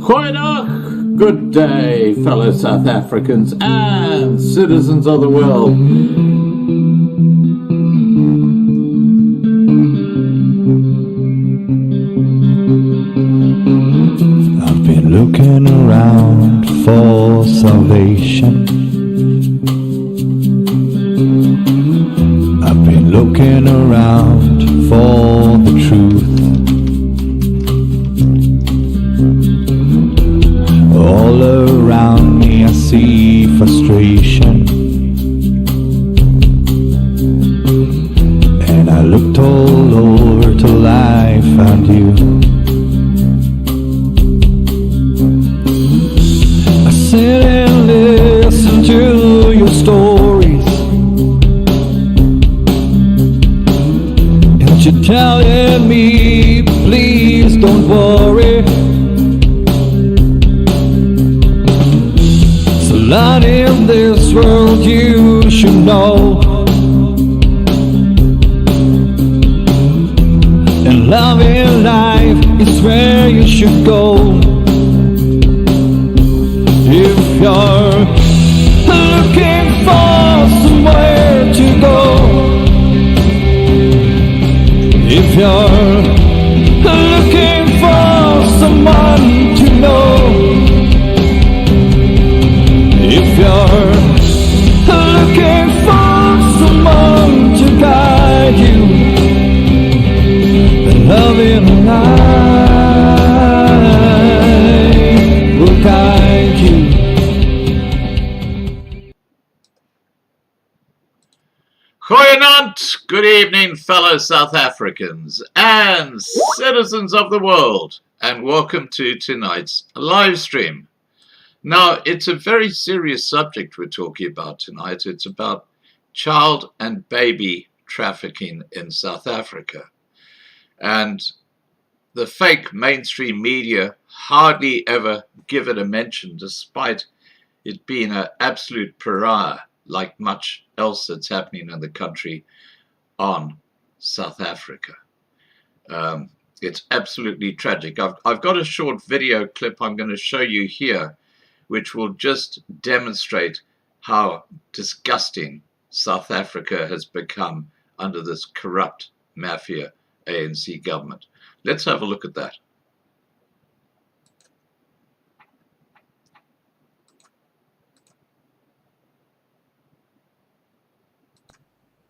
Goeiedag, good day, fellow South Africans and citizens of the world. I've been looking around for salvation. I've been looking around for the truth. All around me I see frustration, and I looked all over till I found you. I sit and listen to your stories, and you're telling me, please don't worry. Not in this world you should know, and love in life is where you should go. If you're looking for somewhere to go, if you're looking for someone to know, if you're looking for someone to guide you, then love in life will guide you. Goeienaand, good evening, fellow South Africans and citizens of the world, and welcome to tonight's live stream. Now, it's a very serious subject we're talking about tonight. It's about child and baby trafficking in South Africa. And the fake mainstream media hardly ever give it a mention, despite it being an absolute pariah, like much else that's happening in the country on South Africa. It's absolutely tragic. I've got a short video clip I'm going to show you here, which will just demonstrate how disgusting South Africa has become under this corrupt mafia ANC government. Let's have a look at that.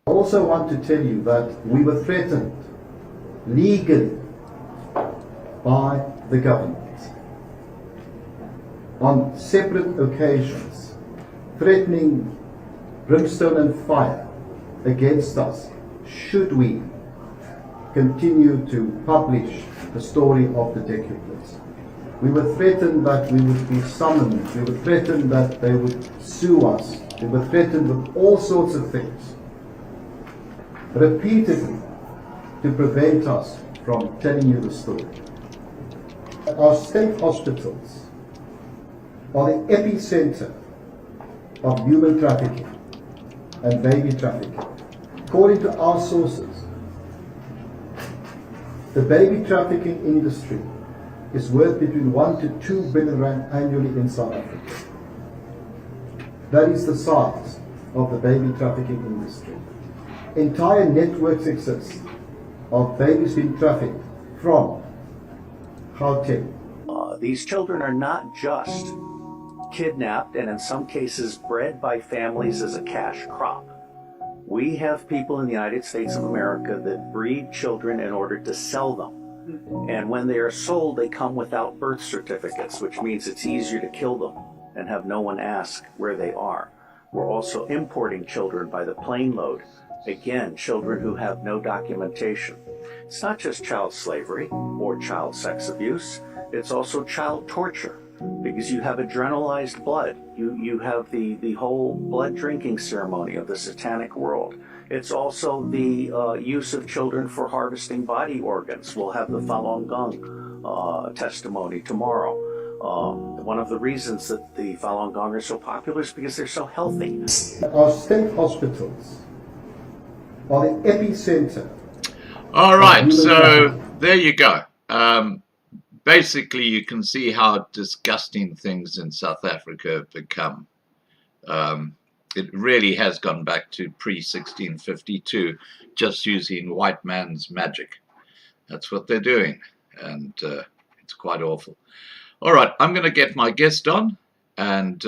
I also want to tell you that we were threatened legally by the government on separate occasions, threatening brimstone and fire against us should we continue to publish the story of the decuplets. We were threatened that we would be summoned, we were threatened that they would sue us, we were threatened with all sorts of things, repeatedly, to prevent us from telling you the story. Our state hospitals are the epicenter of human trafficking and baby trafficking. According to our sources, the baby trafficking industry is worth between 1 to 2 billion rand annually in South Africa. That is the size of the baby trafficking industry. Entire networks exist of babies being trafficked from Gauteng. These children are not just kidnapped and in some cases bred by families as a cash crop. We have people in the United States of America that breed children in order to sell them. And when they are sold, they come without birth certificates, which means it's easier to kill them and have no one ask where they are. We're also importing children by the plane load. Again, children who have no documentation. It's not just child slavery or child sex abuse, it's also child torture, because you have adrenalized blood. You have the whole blood drinking ceremony of the satanic world. It's also the use of children for harvesting body organs. We'll have the Falun Gong testimony tomorrow. One of the reasons that the Falun Gong are so popular is because they're so healthy. Our state hospitals are the epicenter. All right, so there you go. basically you can see how disgusting things in South Africa have become. It really has gone back to pre-1652, just using white man's magic. That's what they're doing, and it's quite awful. All right, I'm going to get my guest on, and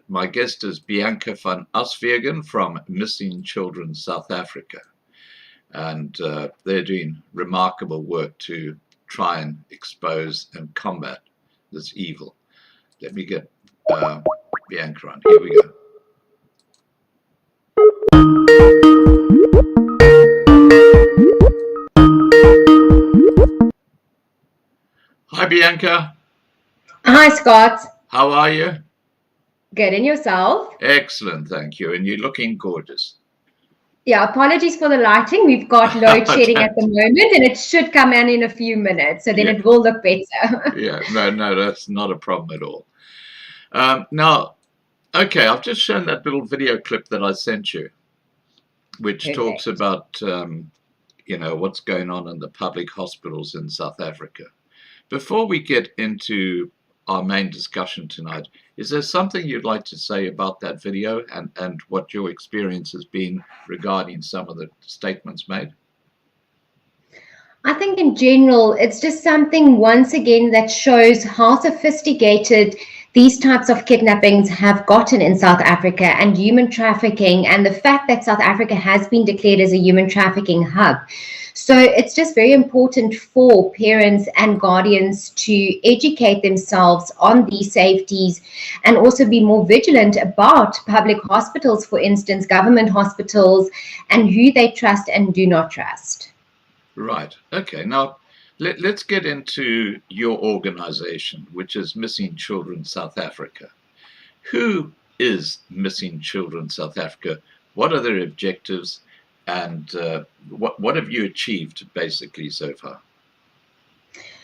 my guest is Bianca van Aswegen from Missing Children South Africa, and they're doing remarkable work to try and expose and combat this evil. Let me get Bianca on. Here we go. Hi, Bianca. Hi, Scott. How are you? Good, and yourself? Excellent, thank you. And you're looking gorgeous. Yeah, apologies for the lighting. We've got load shedding at the moment, and it should come in a few minutes, so then it will look better. Yeah, no, that's not a problem at all. Now, okay, I've just shown that little video clip that I sent you, which talks about, what's going on in the public hospitals in South Africa. Before we get into our main discussion tonight, is there something you'd like to say about that video and what your experience has been regarding some of the statements made? I think in general, it's just something once again that shows how sophisticated these types of kidnappings have gotten in South Africa, and human trafficking, and the fact that South Africa has been declared as a human trafficking hub. So it's just very important for parents and guardians to educate themselves on these safeties and also be more vigilant about public hospitals, for instance, government hospitals, and who they trust and do not trust. Right. Okay. Now, let's get into your organization, which is Missing Children South Africa. Who is Missing Children South Africa? What are their objectives? And what have you achieved basically so far?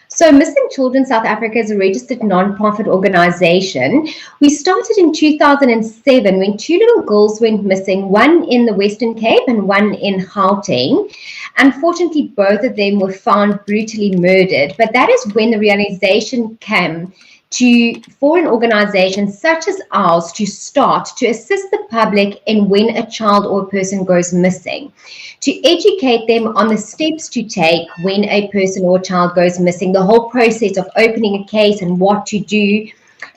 So Missing Children South Africa is a registered non-profit organization. We started in 2007 when two little girls went missing, one in the Western Cape and one in Gauteng. Unfortunately, both of them were found brutally murdered. But that is when the realization came for an organization such as ours to start to assist the public in when a child or a person goes missing, to educate them on the steps to take when a person or a child goes missing, the whole process of opening a case and what to do,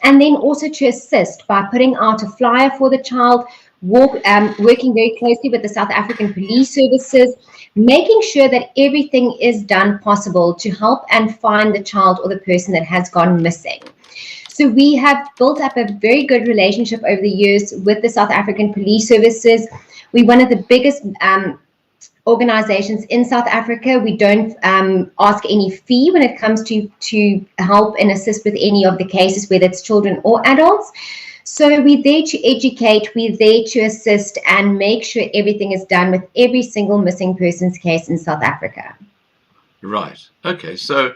and then also to assist by putting out a flyer for the child, working very closely with the South African police services, making sure that everything is done possible to help and find the child or the person that has gone missing. So we have built up a very good relationship over the years with the South African police services. We're one of the biggest organizations in South Africa. We don't ask any fee when it comes to help and assist with any of the cases, whether it's children or adults. So we're there to educate, we're there to assist and make sure everything is done with every single missing person's case in South Africa. Right. Okay. So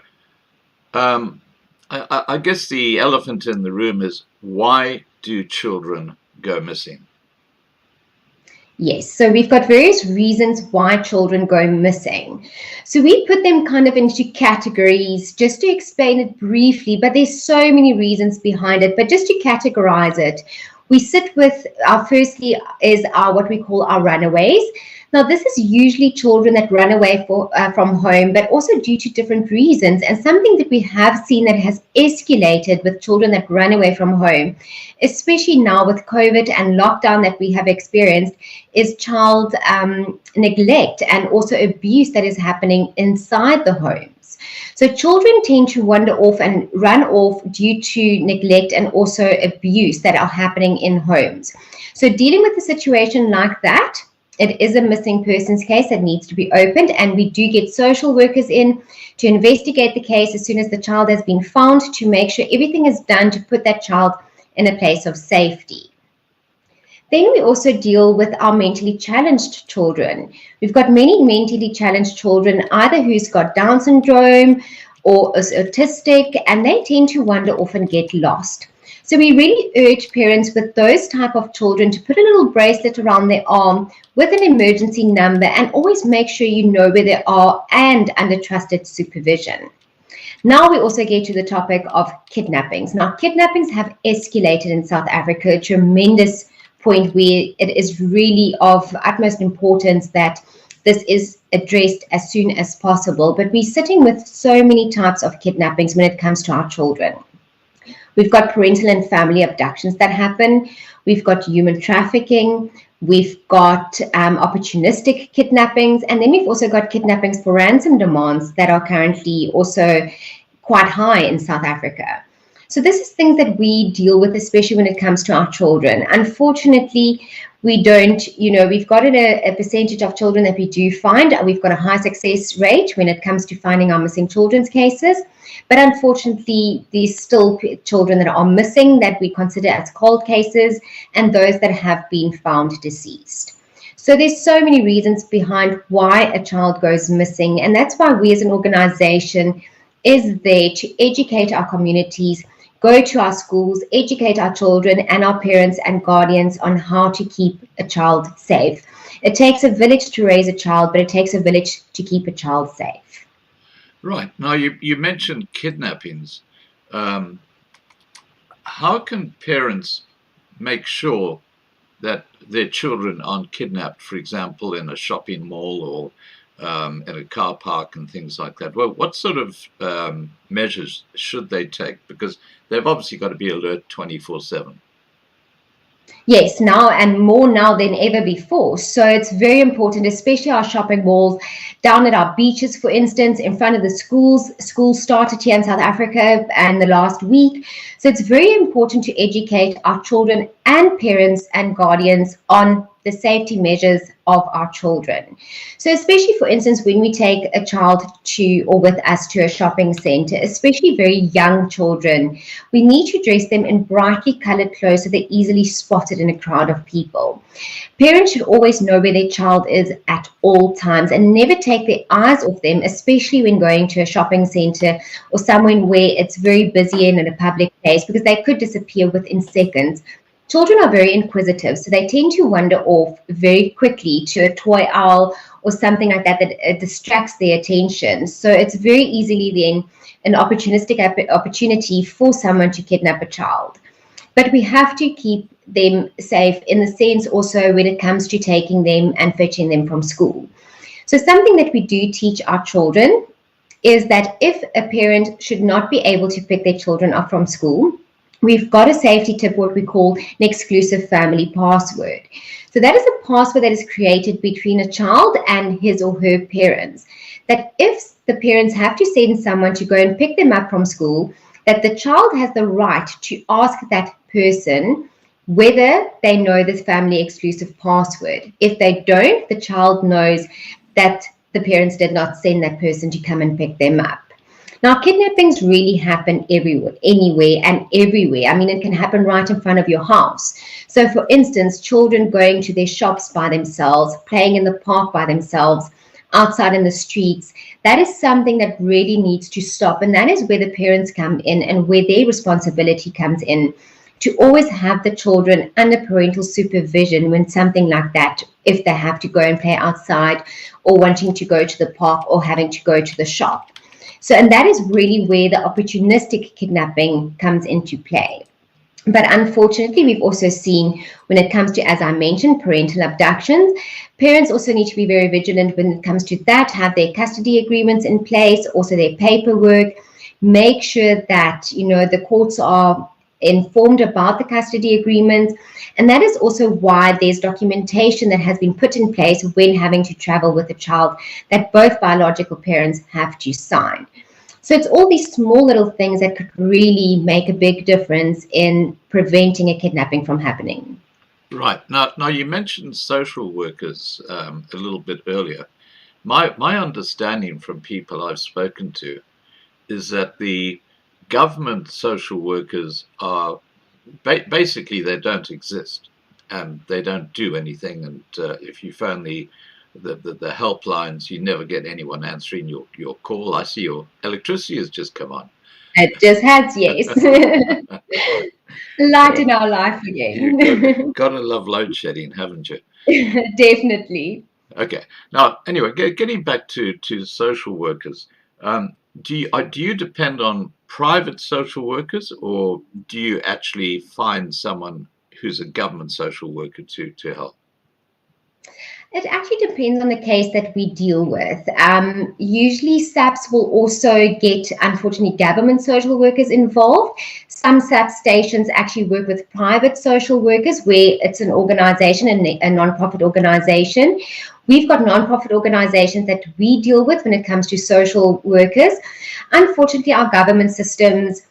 I guess the elephant in the room is, why do children go missing? Yes, so we've got various reasons why children go missing. So we put them kind of into categories just to explain it briefly, but there's so many reasons behind it. But just to categorize it, we sit with firstly is what we call our runaways. Now, this is usually children that run away from home, but also due to different reasons. And something that we have seen that has escalated with children that run away from home, especially now with COVID and lockdown that we have experienced, is child neglect and also abuse that is happening inside the homes. So children tend to wander off and run off due to neglect and also abuse that are happening in homes. So dealing with a situation like that, it is a missing persons case that needs to be opened, and we do get social workers in to investigate the case as soon as the child has been found, to make sure everything is done to put that child in a place of safety. Then we also deal with our mentally challenged children. We've got many mentally challenged children, either who's got Down syndrome or is autistic, and they tend to wander off and get lost. So we really urge parents with those type of children to put a little bracelet around their arm with an emergency number, and always make sure you know where they are and under trusted supervision. Now we also get to the topic of kidnappings. Now, kidnappings have escalated in South Africa, a tremendous point where it is really of utmost importance that this is addressed as soon as possible. But we're sitting with so many types of kidnappings when it comes to our children. We've got parental and family abductions that happen. We've got human trafficking. We've got opportunistic kidnappings. And then we've also got kidnappings for ransom demands that are currently also quite high in South Africa. So this is things that we deal with, especially when it comes to our children. Unfortunately, we don't, we've got a percentage of children that we do find. We've got a high success rate when it comes to finding our missing children's cases. But unfortunately, there's still children that are missing that we consider as cold cases, and those that have been found deceased. So there's so many reasons behind why a child goes missing. And that's why we as an organization is there to educate our communities, go to our schools, educate our children and our parents and guardians on how to keep a child safe. It takes a village to raise a child, but it takes a village to keep a child safe. Right. Now, you mentioned kidnappings. How can parents make sure that their children aren't kidnapped, for example, in a shopping mall or in a car park and things like that? Well, what sort of measures should they take? Because they've obviously got to be alert 24/7. Yes, now and more now than ever before. So it's very important, especially our shopping malls, down at our beaches, for instance, in front of the schools. Schools started here in South Africa and the last week. So it's very important to educate our children and parents and guardians on the safety measures of our children. So especially, for instance, when we take a child to or with us to a shopping center, especially very young children, we need to dress them in brightly colored clothes so they're easily spotted in a crowd of people. Parents should always know where their child is at all times and never take their eyes off them, especially when going to a shopping center or somewhere where it's very busy and in a public place, because they could disappear within seconds. Children are very inquisitive, so they tend to wander off very quickly to a toy owl or something like that that distracts their attention. So it's very easily then an opportunistic opportunity for someone to kidnap a child. But we have to keep them safe in the sense also when it comes to taking them and fetching them from school. So something that we do teach our children is that if a parent should not be able to pick their children up from school, we've got a safety tip, what we call an exclusive family password. So that is a password that is created between a child and his or her parents, that if the parents have to send someone to go and pick them up from school, that the child has the right to ask that person whether they know this family exclusive password. If they don't, the child knows that the parents did not send that person to come and pick them up. Now, kidnappings really happen everywhere, anywhere and everywhere. I mean, it can happen right in front of your house. So, for instance, children going to their shops by themselves, playing in the park by themselves, outside in the streets, that is something that really needs to stop. And that is where the parents come in and where their responsibility comes in, to always have the children under parental supervision when something like that, if they have to go and play outside or wanting to go to the park or having to go to the shop. So, and that is really where the opportunistic kidnapping comes into play. But unfortunately, we've also seen when it comes to, as I mentioned, parental abductions, parents also need to be very vigilant when it comes to that, have their custody agreements in place, also their paperwork, make sure that, the courts are informed about the custody agreements. And that is also why there's documentation that has been put in place when having to travel with a child that both biological parents have to sign. So it's all these small little things that could really make a big difference in preventing a kidnapping from happening. Right. Now you mentioned social workers a little bit earlier. My understanding from people I've spoken to is that the government social workers are basically, they don't exist and they don't do anything. And if you phone the helplines, you never get anyone answering your call. I see your electricity has just come on. It just has, yes. Light in our life again. You've gotta love load shedding, haven't you? Definitely. Okay. Now, anyway, getting back to social workers, do you depend on private social workers, or do you actually find someone who's a government social worker to help? It actually depends on the case that we deal with. Usually, SAPs will also get, unfortunately, government social workers involved. Some SAP stations actually work with private social workers where it's an organization, a non-profit organization. We've got non-profit organizations that we deal with when it comes to social workers. Unfortunately, our government systems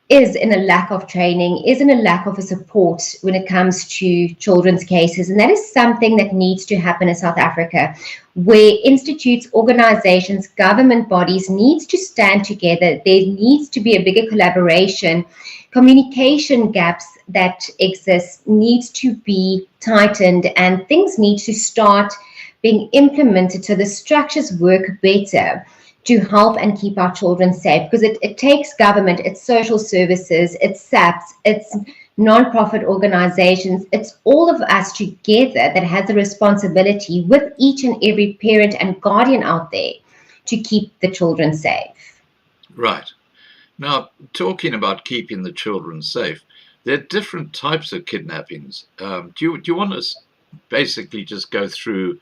is in a lack of training, is in a lack of a support when it comes to children's cases. And that is something that needs to happen in South Africa, where institutes, organizations, government bodies needs to stand together. There needs to be a bigger collaboration. Communication gaps that exist needs to be tightened, and things need to start being implemented so the structures work better to help and keep our children safe, because it takes government, it's social services, it's SAPs, it's non-profit organizations, it's all of us together that has a responsibility with each and every parent and guardian out there to keep the children safe. Right. Now, talking about keeping the children safe, there are different types of kidnappings. Do you want to basically just go through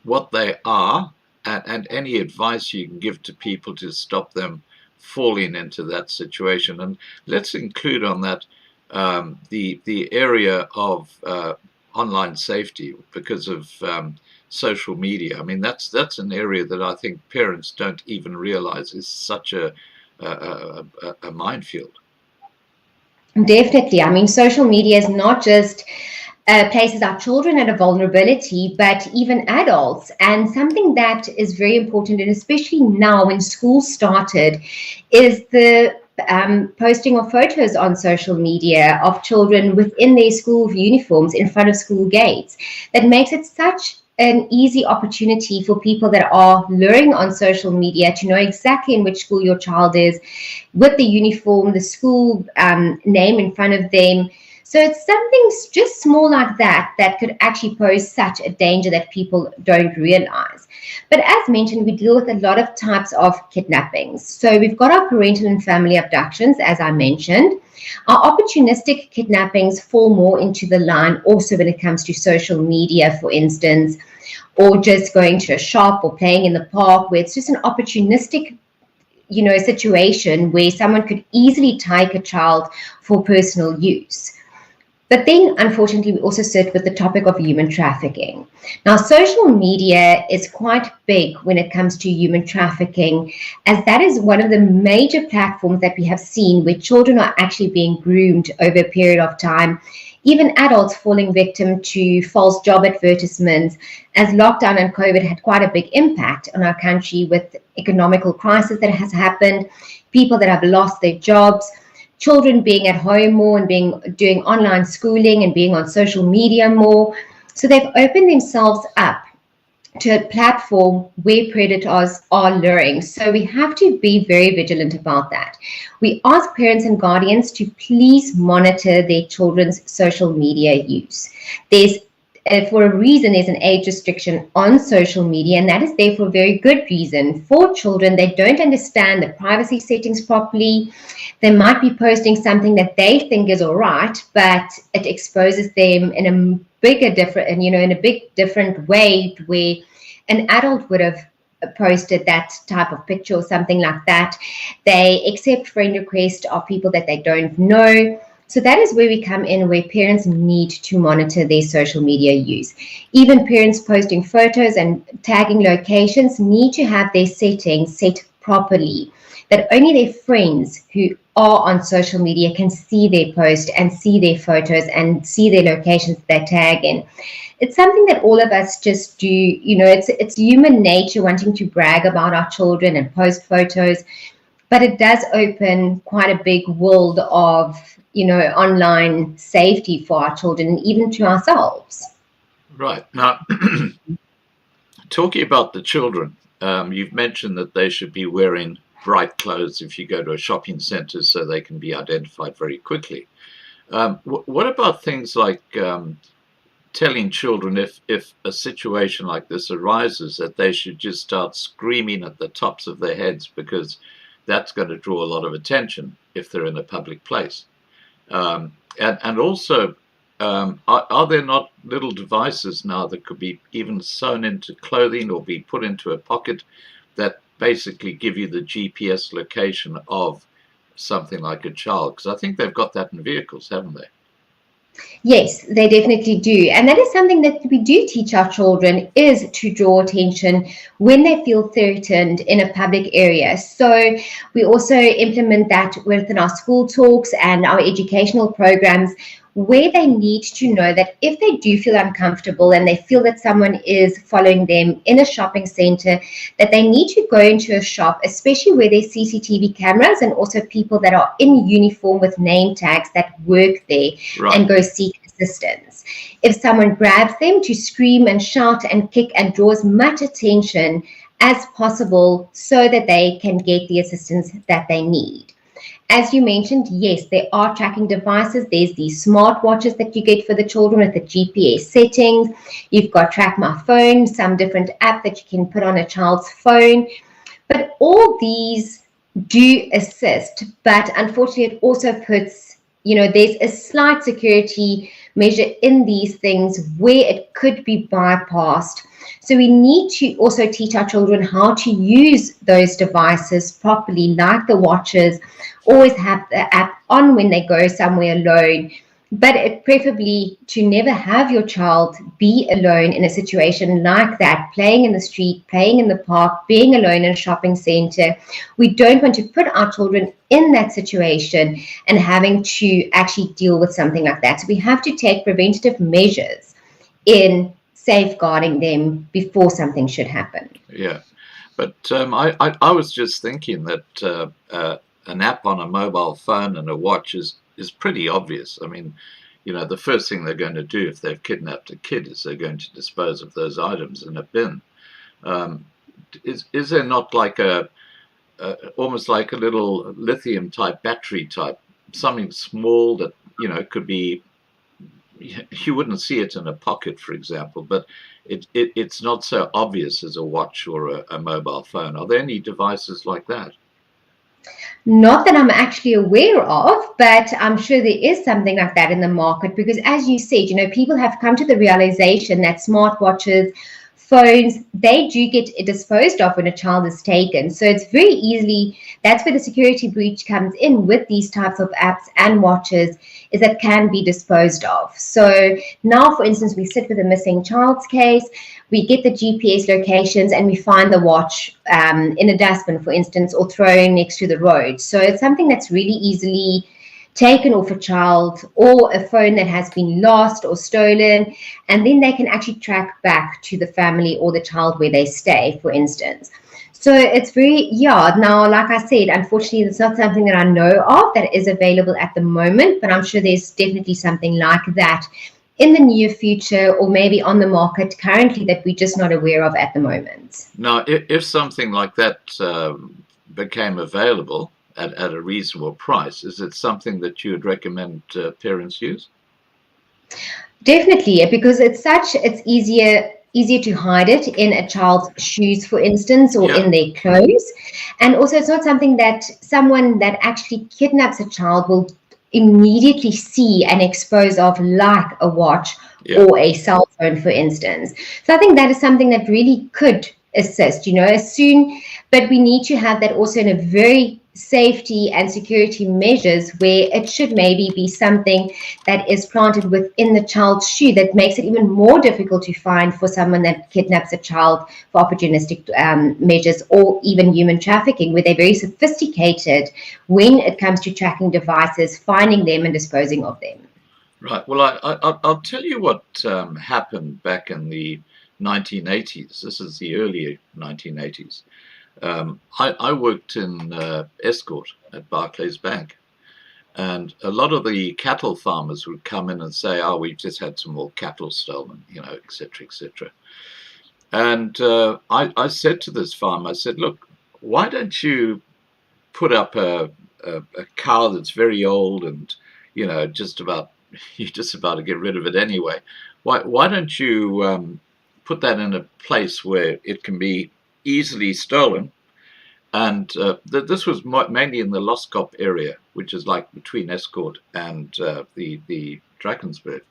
what they are, and any advice you can give to people to stop them falling into that situation? And let's include on that the area of online safety because of social media. I mean, that's an area that I think parents don't even realize is such a minefield. Definitely. I mean, social media is not just places our children at a vulnerability, but even adults. And something that is very important, and especially now when school started, is the posting of photos on social media of children within their school uniforms in front of school gates. That makes it such an easy opportunity for people that are luring on social media to know exactly in which school your child is, with the uniform, the school name in front of them. So it's something just small like that that could actually pose such a danger that people don't realize. But as mentioned, we deal with a lot of types of kidnappings. So we've got our parental and family abductions, as I mentioned. Our opportunistic kidnappings fall more into the line also when it comes to social media, for instance, or just going to a shop or playing in the park, where it's just an opportunistic situation where someone could easily take a child for personal use. But then, unfortunately, we also sit with the topic of human trafficking. Now, social media is quite big when it comes to human trafficking, as that is one of the major platforms that we have seen where children are actually being groomed over a period of time, even adults falling victim to false job advertisements, as lockdown and COVID had quite a big impact on our country with economical crisis that has happened, people that have lost their jobs, children being at home more and doing online schooling and being on social media more. So they've opened themselves up to a platform where predators are luring. So we have to be very vigilant about that. We ask parents and guardians to please monitor their children's social media use. For a reason, there's an age restriction on social media, and that is there for a very good reason. For children, they don't understand the privacy settings properly. They might be posting something that they think is all right, but it exposes them in a in a big different way, where an adult would have posted that type of picture or something like that. They accept friend requests of people that they don't know. So that is where we come in, where parents need to monitor their social media use. Even parents posting photos and tagging locations need to have their settings set properly, that only their friends who are on social media can see their post and see their photos and see their locations that they tag in. It's something that all of us just do. It's human nature wanting to brag about our children and post photos, but it does open quite a big world of online safety for our children and even to ourselves. Right. Now, talking about the children, you've mentioned that they should be wearing bright clothes if you go to a shopping center so they can be identified very quickly. What about things like telling children if a situation like this arises that they should just start screaming at the tops of their heads, because that's going to draw a lot of attention if they're in a public place. And also, are there not little devices now that could be even sewn into clothing or be put into a pocket that basically give you the GPS location of something like a child? Because I think they've got that in vehicles, haven't they? Yes, they definitely do. And that is something that we do teach our children, is to draw attention when they feel threatened in a public area. So we also implement that within our school talks and our educational programs, where they need to know that if they do feel uncomfortable and they feel that someone is following them in a shopping center, that they need to go into a shop, especially where there's CCTV cameras and also people that are in uniform with name tags that work there, Right. and go seek assistance. If someone grabs them, to scream and shout and kick and draw as much attention as possible so that they can get the assistance that they need. As you mentioned, yes, there are tracking devices. There's these smart watches that you get for the children with the GPS settings. You've got Track My Phone, some different app that you can put on a child's phone. But all these do assist, but unfortunately it also puts, there's a slight security measure in these things where it could be bypassed. So we need to also teach our children how to use those devices properly, like the watches. Always have the app on when they go somewhere alone, but it preferably to never have your child be alone in a situation like that, playing in the street, playing in the park, being alone in a shopping center. We don't want to put our children in that situation and having to actually deal with something like that. So we have to take preventative measures in safeguarding them before something should happen. Yeah, but I was just thinking that an app on a mobile phone and a watch is pretty obvious. I mean, the first thing they're going to do if they've kidnapped a kid is they're going to dispose of those items in a bin. Is there not like almost like a little lithium type battery type, something small that could be, you wouldn't see it in a pocket, for example, but it's not so obvious as a watch or a mobile phone? Are there any devices like that? Not that I'm actually aware of, but I'm sure there is something like that in the market, because as you said, people have come to the realization that smartwatches, phones, they do get disposed of when a child is taken. So it's very easily, that's where the security breach comes in with these types of apps and watches, is that can be disposed of. So now, for instance, we sit with a missing child's case, we get the GPS locations and we find the watch in a dustbin, for instance, or thrown next to the road. So it's something that's really easily taken off a child, or a phone that has been lost or stolen, and then they can actually track back to the family or the child where they stay, for instance. So it's very, now, like I said, unfortunately, it's not something that I know of that is available at the moment, but I'm sure there's definitely something like that in the near future, or maybe on the market currently that we're just not aware of at the moment. Now, if something like that became available at a reasonable price, is it something that you would recommend parents use? Definitely, because it's easier to hide it in a child's shoes, for instance, or in their clothes. And also, it's not something that someone that actually kidnaps a child will immediately see and expose of, like a watch or a cell phone, for instance. So I think that is something that really could assist, as soon, but we need to have that also in a very safety and security measures, where it should maybe be something that is planted within the child's shoe that makes it even more difficult to find for someone that kidnaps a child for opportunistic measures, or even human trafficking, where they're very sophisticated when it comes to tracking devices, finding them and disposing of them. Right. Well, I'll tell you what happened back in the 1980s. This is the early 1980s. I worked in escort at Barclays Bank, and a lot of the cattle farmers would come in and say, "Oh, we've just had some more cattle stolen," et cetera, et cetera. And I said to this farmer, I said, "Look, why don't you put up a cow that's very old and you're just about to get rid of it anyway? why don't you put that in a place where it can be easily stolen? And this was mainly in the Loskop area, which is like between Escort and the Drakensberg.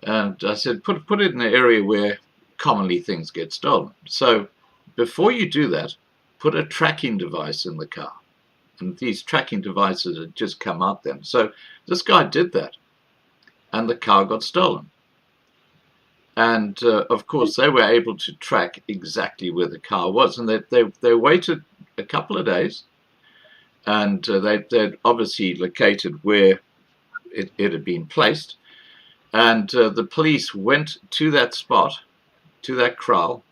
And I said, put it in an area where commonly things get stolen. So before you do that, put a tracking device in the car. And these tracking devices had just come out then. So this guy did that, and the car got stolen. And of course, they were able to track exactly where the car was. And they waited a couple of days, and they'd obviously located where it had been placed. And the police went to that spot, to that kraal,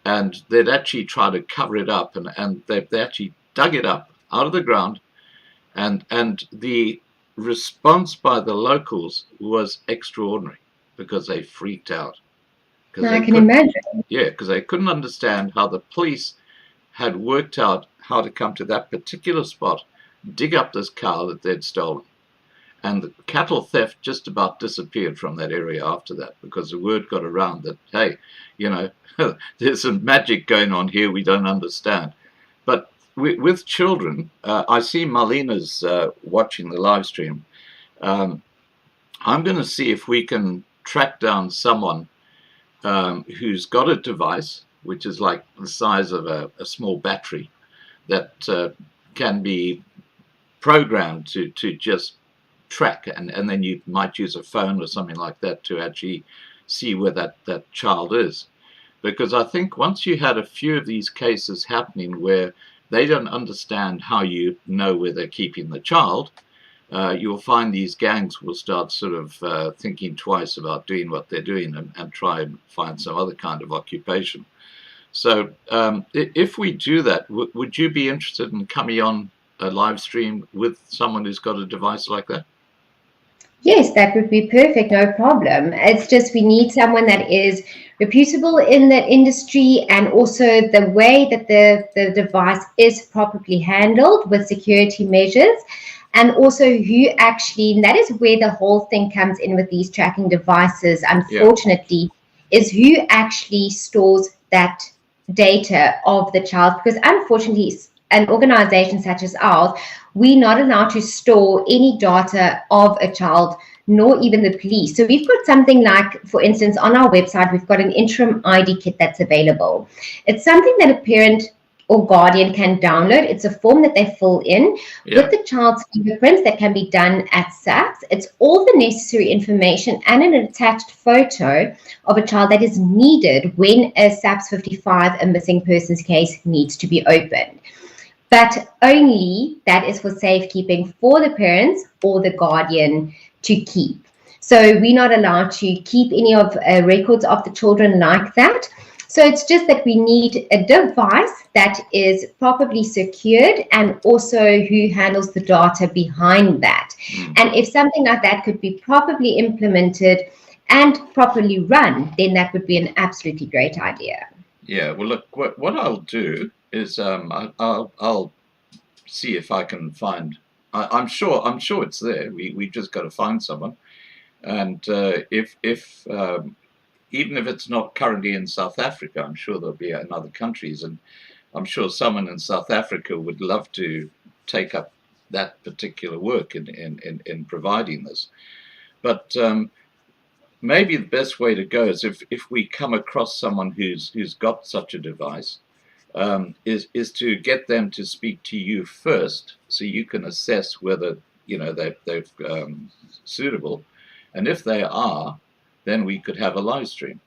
and they'd actually tried to cover it up, and they actually dug it up out of the ground, and the response by the locals was extraordinary because they freaked out. I can imagine. Yeah, because they couldn't understand how the police had worked out how to come to that particular spot, dig up this cow that they'd stolen. And the cattle theft just about disappeared from that area after that, because the word got around that, hey, there's some magic going on here we don't understand. But with children, I see Marlena's watching the live stream. I'm going to see if we can track down someone who's got a device, which is like the size of a small battery, that can be programmed to just track, and then you might use a phone or something like that to actually see where that child is. Because I think once you had a few of these cases happening where they don't understand how you know where they're keeping the child, you'll find these gangs will start sort of thinking twice about doing what they're doing, and try and find some other kind of occupation. So if we do that, would you be interested in coming on a live stream with someone who's got a device like that? Yes, that would be perfect, no problem. It's just we need someone that is reputable in that industry, and also the way that the device is properly handled with security measures, and also who actually, and that is where the whole thing comes in with these tracking devices, unfortunately, is who actually stores that data of the child. Because unfortunately, an organization such as ours, we're not allowed to store any data of a child, nor even the police. So we've got something like, for instance, on our website, we've got an interim ID kit that's available. It's something that a parent or guardian can download. It's a form that they fill in with the child's fingerprints that can be done at SAPS. It's all the necessary information and an attached photo of a child that is needed when a SAPS 55, a missing persons case, needs to be opened. But only that is for safekeeping for the parents or the guardian to keep. So we're not allowed to keep any of records of the children like that. So it's just that we need a device that is properly secured, and also who handles the data behind that. And if something like that could be properly implemented and properly run, then that would be an absolutely great idea. Yeah, well, look, what I'll do is I'll see if I can find. I'm sure it's there. We've just got to find someone, and if even if it's not currently in South Africa, I'm sure there'll be in other countries, and I'm sure someone in South Africa would love to take up that particular work in providing this. But maybe the best way to go is if we come across someone who's got such a device, is to get them to speak to you first, so you can assess whether they're suitable, and if they are, then we could have a live stream.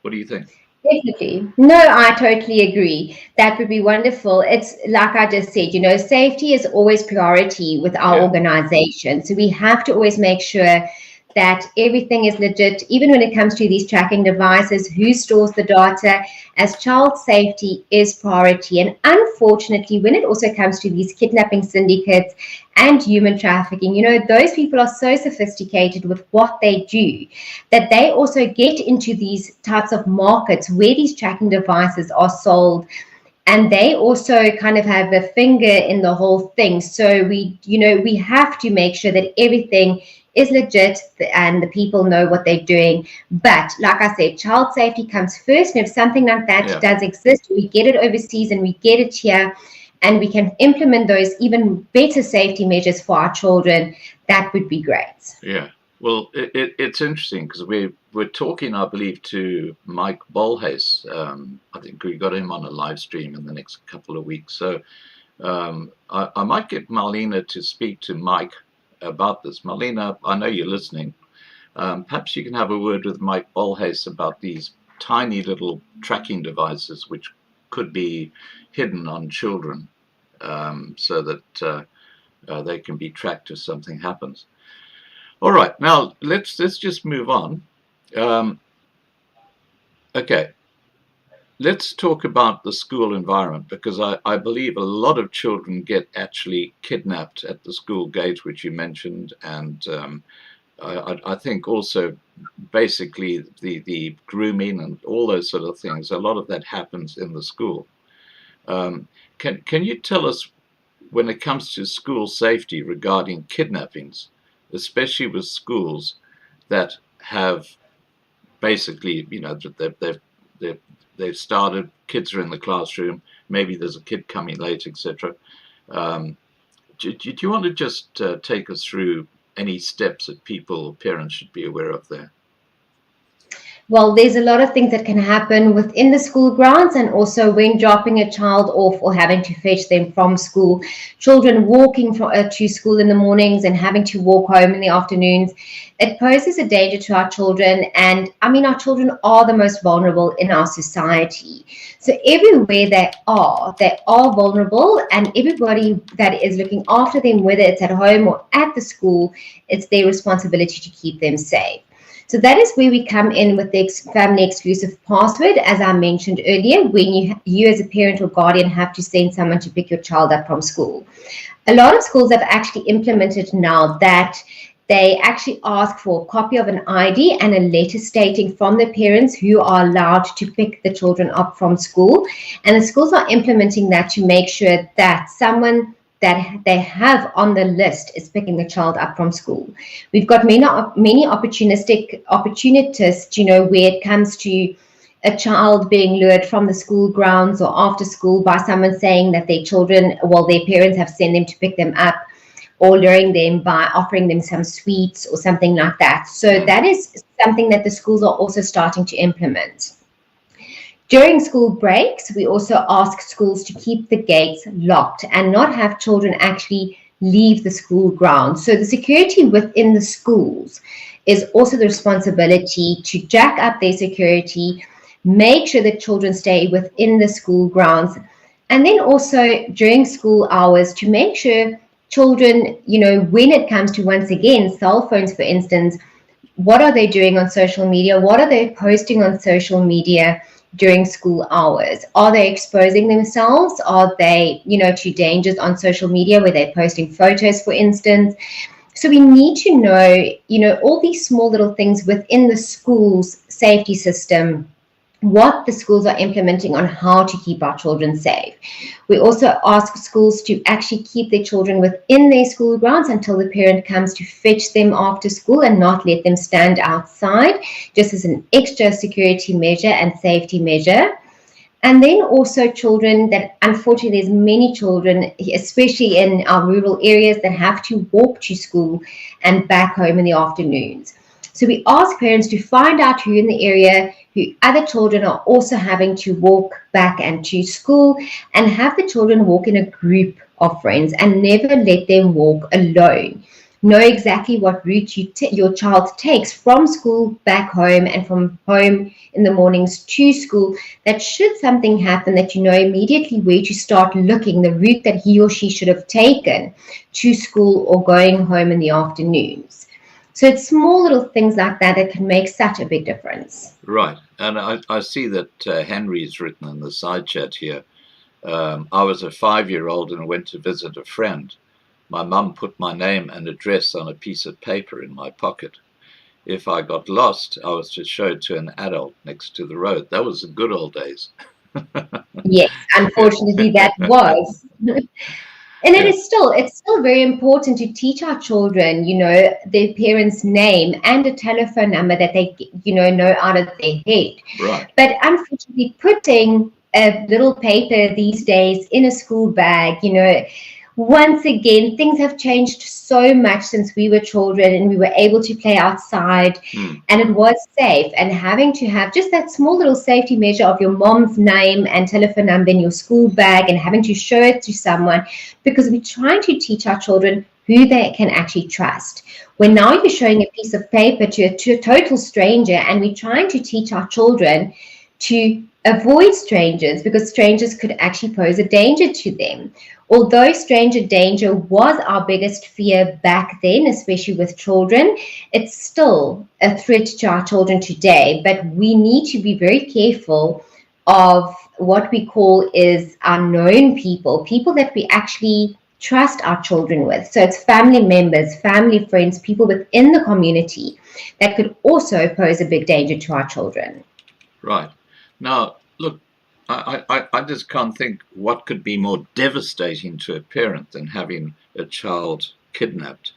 What do you think? Definitely. No, I totally agree. That would be wonderful. It's like I just said, safety is always priority with our organization. So we have to always make sure that everything is legit, even when it comes to these tracking devices, who stores the data, as child safety is priority. And unfortunately, when it also comes to these kidnapping syndicates and human trafficking, those people are so sophisticated with what they do that they also get into these types of markets where these tracking devices are sold and they also kind of have a finger in the whole thing. So we have to make sure that everything is legit and the people know what they're doing. But like I said, child safety comes first, and if something like that does exist, we get it overseas and we get it here, and we can implement those even better safety measures for our children, that would be great. Yeah. Well, it's interesting because we're talking, I believe, to Mike Bolhase. I think we got him on a live stream in the next couple of weeks. So I might get Marlena to speak to Mike about this. Marlena, I know you're listening. Perhaps you can have a word with Mike Bolhase about these tiny little tracking devices which could be hidden on children, so that they can be tracked if something happens. All right, now let's just move on. Okay, let's talk about the school environment, because I believe a lot of children get actually kidnapped at the school gate, which you mentioned, and I think also basically the grooming and all those sort of things, a lot of that happens in the school. Can you tell us, when it comes to school safety regarding kidnappings, especially with schools that have basically, they've started, kids are in the classroom, maybe there's a kid coming late, etc. Do you want to just take us through any steps that parents should be aware of there? Well, there's a lot of things that can happen within the school grounds, and also when dropping a child off or having to fetch them from school. Children walking to school in the mornings and having to walk home in the afternoons, it poses a danger to our children. And I mean, our children are the most vulnerable in our society. So everywhere they are vulnerable, and everybody that is looking after them, whether it's at home or at the school, it's their responsibility to keep them safe. So that is where we come in with the family exclusive password, as I mentioned earlier, when you as a parent or guardian have to send someone to pick your child up from school. A lot of schools have actually implemented now that they actually ask for a copy of an ID and a letter stating from the parents who are allowed to pick the children up from school. And the schools are implementing that to make sure that someone that they have on the list is picking the child up from school. We've got many opportunists, where it comes to a child being lured from the school grounds or after school by someone saying that their parents have sent them to pick them up, or luring them by offering them some sweets or something like that. So that is something that the schools are also starting to implement. During school breaks, we also ask schools to keep the gates locked and not have children actually leave the school grounds. So the security within the schools is also the responsibility to jack up their security, make sure that children stay within the school grounds, and then also during school hours to make sure children, when it comes to, once again, cell phones, for instance, what are they doing on social media? What are they posting on social media during school hours? Are they exposing themselves? Are they, to dangers on social media where they're posting photos, for instance? So we need to know, all these small little things within the school's safety system, what the schools are implementing on how to keep our children safe. We also ask schools to actually keep their children within their school grounds until the parent comes to fetch them after school, and not let them stand outside, just as an extra security measure and safety measure. And then also children that, unfortunately, there's many children, especially in our rural areas, that have to walk to school and back home in the afternoons. So we ask parents to find out who in the area, who other children are also having to walk back and to school, and have the children walk in a group of friends and never let them walk alone. Know exactly what route your child takes from school back home, and from home in the mornings to school, that should something happen, that you know immediately where to start looking, the route that he or she should have taken to school or going home in the afternoons. So it's small little things like that that can make such a big difference. Right. And I see that Henry's written in the side chat here. I was a 5-year-old and went to visit a friend. My mum put my name and address on a piece of paper in my pocket. If I got lost, I was to show it to an adult next to the road. That was the good old days. Yes, unfortunately, that was. And Yeah, it's still very important to teach our children, their parents' name and a telephone number that they, know out of their head. right. But unfortunately, putting a little paper these days in a school bag, once again, things have changed so much since we were children and we were able to play outside Hmm. and it was safe. And having to have just that small little safety measure of your mom's name and telephone number in your school bag and having to show it to someone, because we're trying to teach our children who they can actually trust. When now you're showing a piece of paper to a total stranger, and we're trying to teach our children to avoid strangers because strangers could actually pose a danger to them. Although stranger danger was our biggest fear back then, especially with children, it's still a threat to our children today. But we need to be very careful of what we call is unknown people, people that we actually trust our children with. So it's family members, family friends, people within the community that could also pose a big danger to our children. Right. Now, look, I just can't think what could be more devastating to a parent than having a child kidnapped.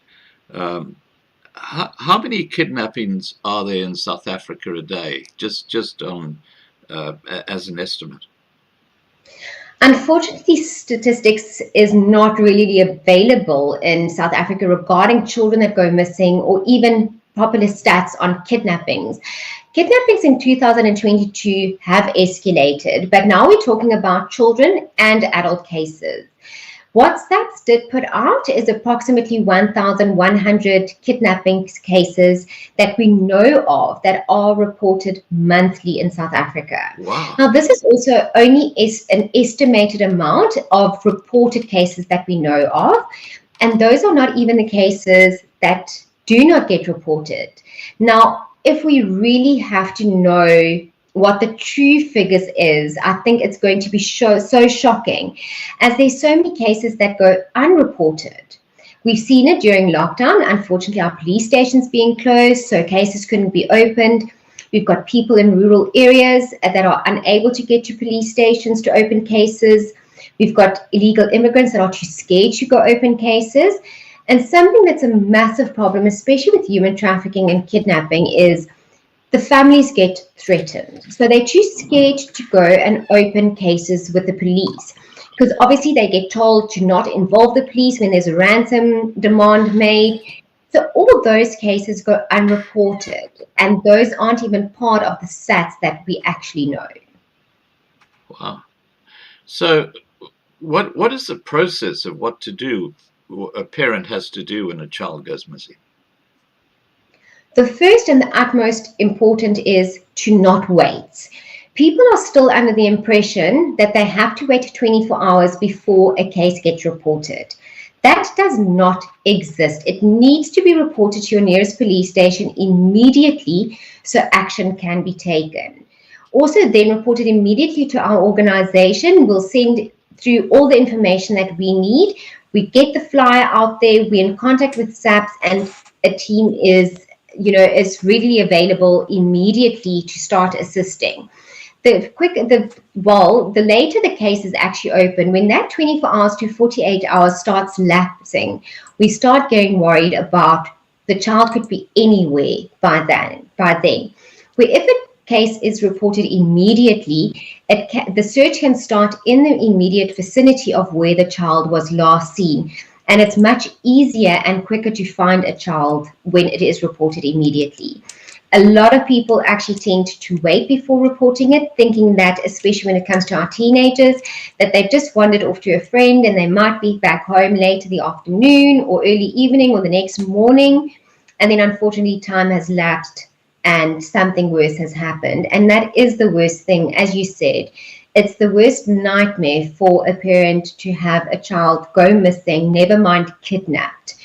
Um, how many kidnappings are there in South Africa a day? Just on as an estimate. Unfortunately, statistics is not really available in South Africa regarding children that go missing or even popular stats on kidnappings. Kidnappings in 2022 have escalated, but now we're talking about children and adult cases. What stats did put out is approximately 1,100 kidnapping cases that we know of that are reported monthly in South Africa. Wow. Now, this is also only an estimated amount of reported cases that we know of, and those are not even the cases that do not get reported. Now, if we really have to know what the true figures is, I think it's going to be so shocking, as there's so many cases that go unreported. We've seen it during lockdown. Unfortunately, our police stations being closed, so cases couldn't be opened. We've got people in rural areas that are unable to get to police stations to open cases. We've got illegal immigrants that are too scared to go open cases. And something that's a massive problem, especially with human trafficking and kidnapping, is the families get threatened. So they're too scared to go and open cases with the police because obviously they get told to not involve the police when there's a ransom demand made. So all those cases go unreported, and those aren't even part of the stats that we actually know. Wow. So, what is the process of what to do? A parent has to do when a child goes missing. The first and the utmost important is to not wait. People are still under the impression that they have to wait 24 hours before a case gets reported. That does not exist. It needs to be reported to your nearest police station immediately so action can be taken. Also, then reported immediately to our organization. We'll send through all the information that we need. We get the flyer out there. We're in contact with SAPS, and a team is readily available immediately to start assisting. The later the case is actually open, when that 24 hours to 48 hours starts lapsing, we start getting worried about the child could be anywhere by then. Where if a case is reported immediately, the search can start in the immediate vicinity of where the child was last seen. And it's much easier and quicker to find a child when it is reported immediately. A lot of people actually tend to wait before reporting it, thinking that, especially when it comes to our teenagers, that they've just wandered off to a friend and they might be back home late in the afternoon or early evening or the next morning. And then unfortunately time has lapsed and something worse has happened. And that is the worst thing, as you said. It's the worst nightmare for a parent to have a child go missing, never mind kidnapped.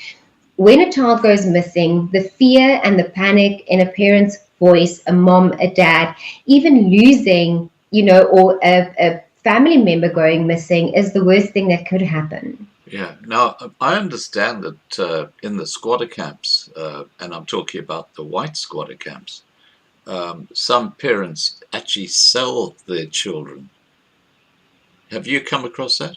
When a child goes missing, the fear and the panic in a parent's voice, a mom, a dad, even losing, or a family member going missing is the worst thing that could happen. Yeah. Now, I understand that in the squatter camps, and I'm talking about the white squatter camps, some parents actually sell their children Have you come across that?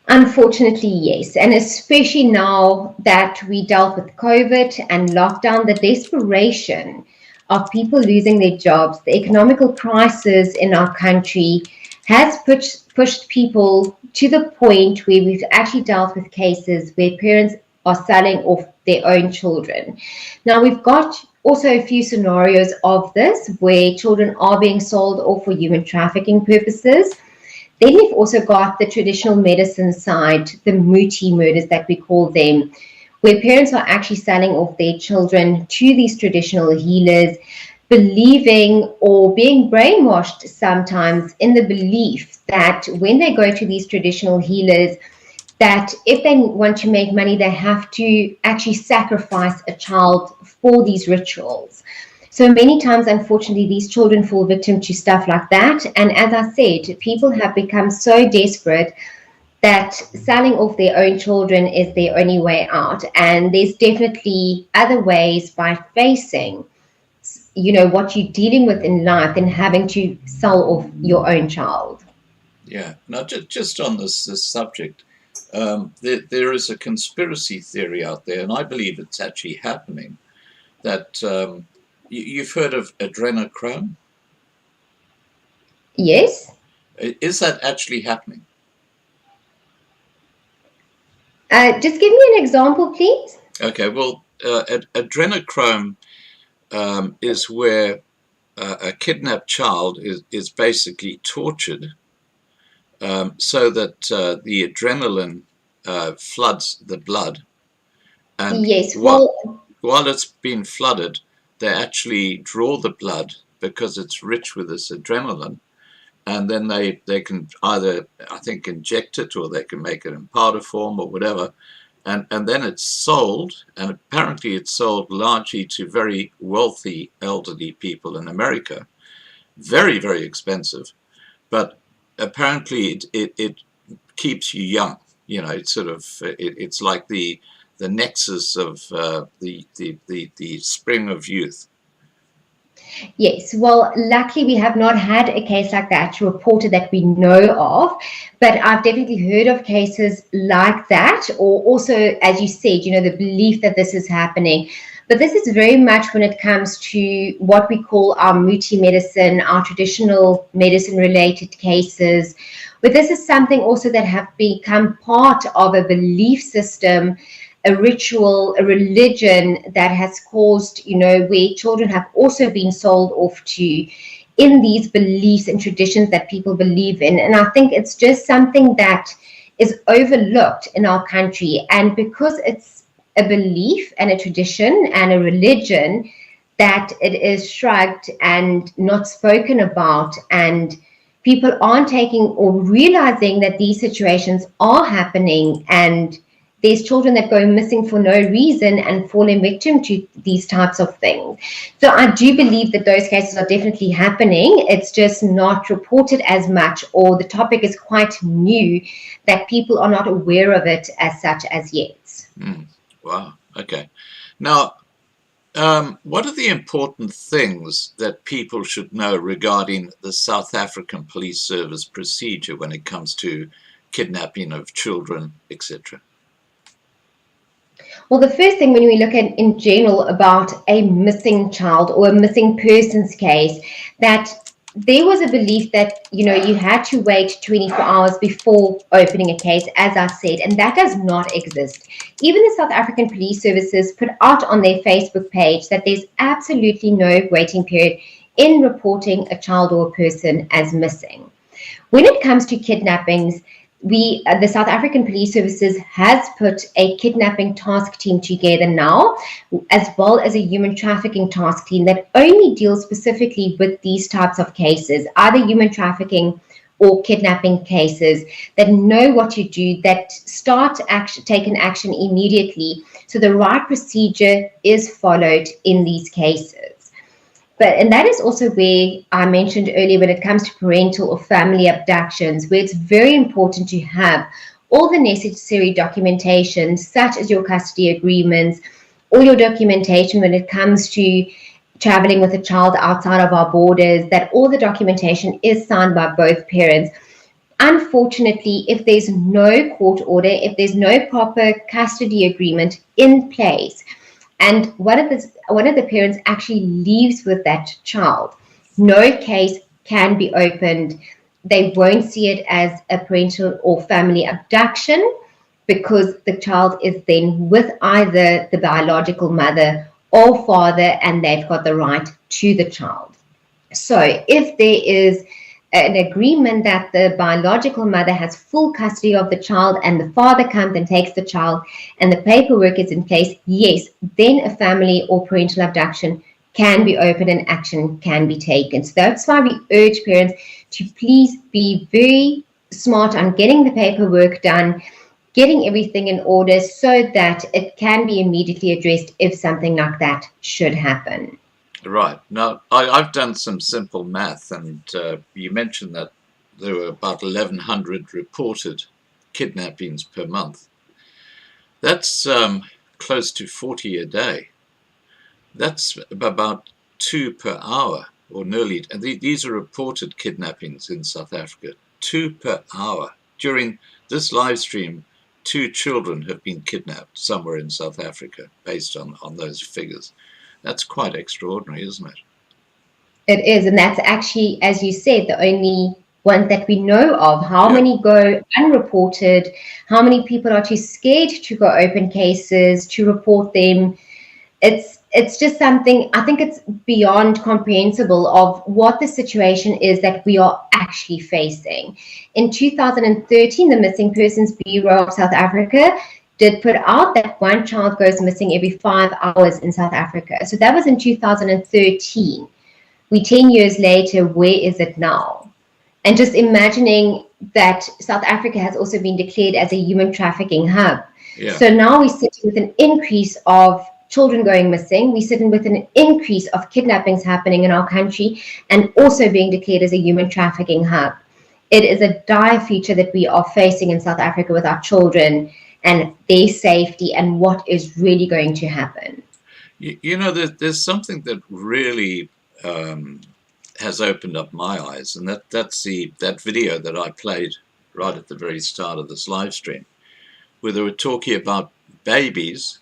Unfortunately, yes. And especially now that we dealt with COVID and lockdown, the desperation of people losing their jobs, the economical crisis in our country has pushed people to the point where we've actually dealt with cases where parents are selling off their own children. Now, we've got also a few scenarios of this where children are being sold off for human trafficking purposes. Then we've also got the traditional medicine side, the Muti murders that we call them, where parents are actually selling off their children to these traditional healers, believing or being brainwashed sometimes in the belief that when they go to these traditional healers, that if they want to make money, they have to actually sacrifice a child for these rituals. So many times, unfortunately, these children fall victim to stuff like that. And as I said, people have become so desperate that selling off their own children is their only way out. And there's definitely other ways by facing, what you're dealing with in life than having to sell off your own child. Yeah. Now, just on this subject, there is a conspiracy theory out there, and I believe it's actually happening, that you've heard of adrenochrome? Yes. Is that actually happening? Just give me an example, please. Okay, well, adrenochrome is where a kidnapped child is basically tortured so that the adrenaline floods the blood. And Yes. while it's being flooded, they actually draw the blood because it's rich with this adrenaline. And then they can either, I think, inject it, or they can make it in powder form or whatever. And then it's sold, and apparently it's sold largely to very wealthy elderly people in America. Very, very expensive. But apparently it keeps you young. It's sort of, it's like the nexus of the spring of youth. Yes, well, luckily we have not had a case like that reported that we know of, but I've definitely heard of cases like that, or also, as you said, the belief that this is happening. But this is very much when it comes to what we call our Muti medicine, our traditional medicine related cases, but this is something also that have become part of a belief system, a ritual, a religion that has caused, where children have also been sold off to in these beliefs and traditions that people believe in. And I think it's just something that is overlooked in our country. And because it's a belief and a tradition and a religion, that it is shrugged and not spoken about, and people aren't taking or realizing that these situations are happening, and there's children that go missing for no reason and falling victim to these types of things. So I do believe that those cases are definitely happening. It's just not reported as much, or the topic is quite new that people are not aware of it as such as yet. Wow. Okay. Now, what are the important things that people should know regarding the South African Police Service procedure when it comes to kidnapping of children, etc.? Well, the first thing when we look at in general about a missing child or a missing persons case, that there was a belief that, you had to wait 24 hours before opening a case, as I said, and that does not exist. Even the South African Police Services put out on their Facebook page that there's absolutely no waiting period in reporting a child or a person as missing. When it comes to kidnappings, the South African Police Services has put a kidnapping task team together now, as well as a human trafficking task team that only deals specifically with these types of cases, either human trafficking or kidnapping cases, that know what to do, that taking action immediately. So the right procedure is followed in these cases. And that is also where I mentioned earlier when it comes to parental or family abductions, where it's very important to have all the necessary documentation, such as your custody agreements, all your documentation when it comes to traveling with a child outside of our borders, that all the documentation is signed by both parents. Unfortunately, if there's no court order, if there's no proper custody agreement in place, and one of the parents actually leaves with that child, no case can be opened. They won't see it as a parental or family abduction because the child is then with either the biological mother or father, and they've got the right to the child. So if there is an agreement that the biological mother has full custody of the child and the father comes and takes the child and the paperwork is in place, yes, then a family or parental abduction can be opened and action can be taken. So that's why we urge parents to please be very smart on getting the paperwork done, getting everything in order so that it can be immediately addressed if something like that should happen. Right. Now, I've done some simple math, and you mentioned that there were about 1,100 reported kidnappings per month. That's close to 40 a day. That's about 2 per hour, or nearly. And these are reported kidnappings in South Africa. 2 per hour. During this live stream, 2 children have been kidnapped somewhere in South Africa, based on those figures. That's quite extraordinary, isn't it? It is, and that's actually, as you said, the only one that we know of. How many go unreported? How many people are too scared to go open cases, to report them? It's just something, I think it's beyond comprehensible of what the situation is that we are actually facing. In 2013, the Missing Persons Bureau of South Africa did put out that one child goes missing every 5 hours in South Africa. So that was in 2013. We 10 years later, where is it now? And just imagining that South Africa has also been declared as a human trafficking hub. Yeah. So now we sit with an increase of children going missing. We sit with an increase of kidnappings happening in our country and also being declared as a human trafficking hub. It is a dire feature that we are facing in South Africa with our children and their safety and what is really going to happen. You know, there's something that really has opened up my eyes, and that's that video that I played right at the very start of this live stream, where they were talking about babies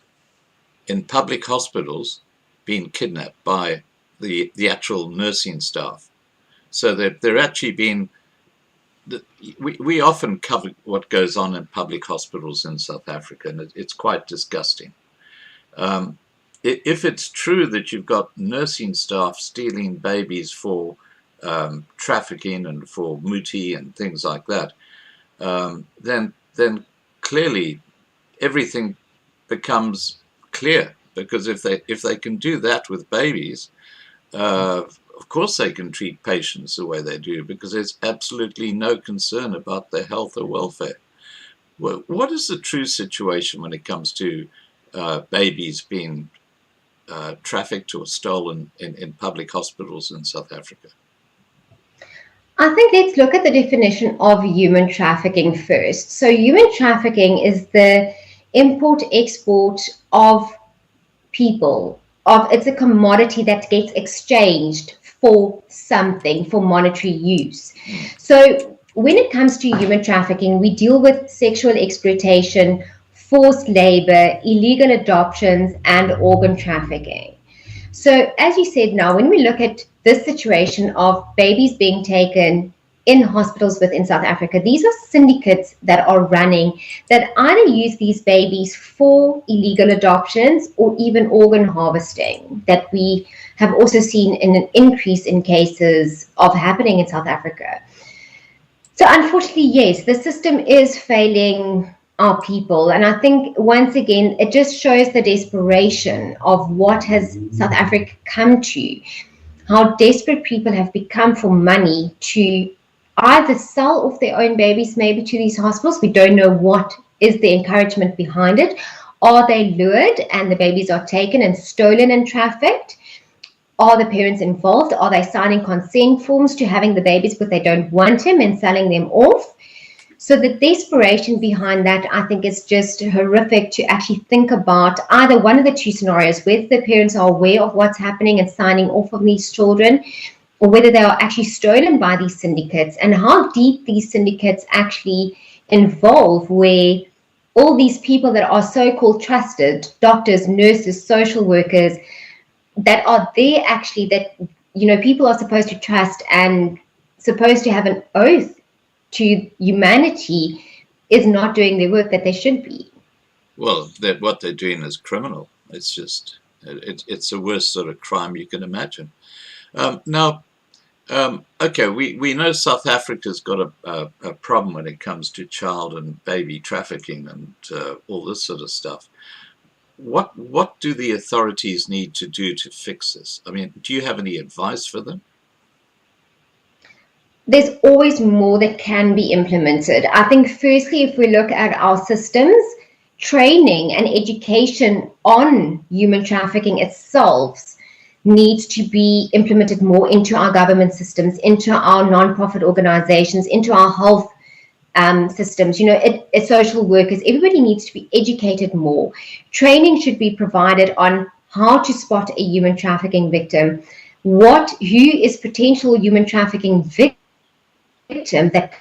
in public hospitals being kidnapped by the actual nursing staff. So they're actually being... We often cover what goes on in public hospitals in South Africa, and it's quite disgusting. If it's true that you've got nursing staff stealing babies for trafficking and for muti and things like that, then clearly everything becomes clear, because if they can do that with babies, of course they can treat patients the way they do, because there's absolutely no concern about their health or welfare. Well, what is the true situation when it comes to babies being trafficked or stolen in public hospitals in South Africa? I think let's look at the definition of human trafficking first. So human trafficking is the import-export of people. It's a commodity that gets exchanged for something, for monetary use. So when it comes to human trafficking, we deal with sexual exploitation, forced labor, illegal adoptions, and organ trafficking. So as you said now, when we look at this situation of babies being taken in hospitals within South Africa, these are syndicates that are running that either use these babies for illegal adoptions or even organ harvesting, that we have also seen an increase in cases of happening in South Africa. So unfortunately, yes, the system is failing our people. And I think once again, it just shows the desperation of what has South Africa come to, how desperate people have become for money to either sell off their own babies maybe to these hospitals. We don't know what is the encouragement behind it. Are they lured and the babies are taken and stolen and trafficked? Are the parents involved? Are they signing consent forms to having the babies but they don't want them and selling them off? So the desperation behind that, I think, is just horrific to actually think about either one of the two scenarios, whether the parents are aware of what's happening and signing off on these children, or whether they are actually stolen by these syndicates, and how deep these syndicates actually involve, where all these people that are so-called trusted, doctors, nurses, social workers, that are there actually, that, you know, people are supposed to trust and supposed to have an oath to humanity, is not doing the work that they should be. Well, what they're doing is criminal. It's just, it's the worst sort of crime you can imagine. Now, okay, we know South Africa's got a problem when it comes to child and baby trafficking and all this sort of stuff. What do the authorities need to do to fix this? I mean, do you have any advice for them? There's always more that can be implemented. I think firstly, if we look at our systems, training and education on human trafficking itself needs to be implemented more into our government systems, into our non-profit organizations, into our health systems, you know, social workers. Everybody needs to be educated more. Training should be provided on how to spot a human trafficking victim, who is potential human trafficking victim that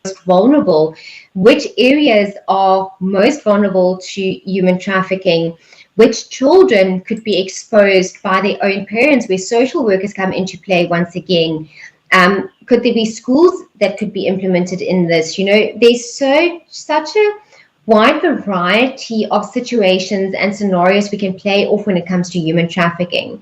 is most vulnerable, which areas are most vulnerable to human trafficking, which children could be exposed by their own parents, where social workers come into play once again. Could there be schools that could be implemented in this? You know, there's such a wide variety of situations and scenarios we can play off when it comes to human trafficking.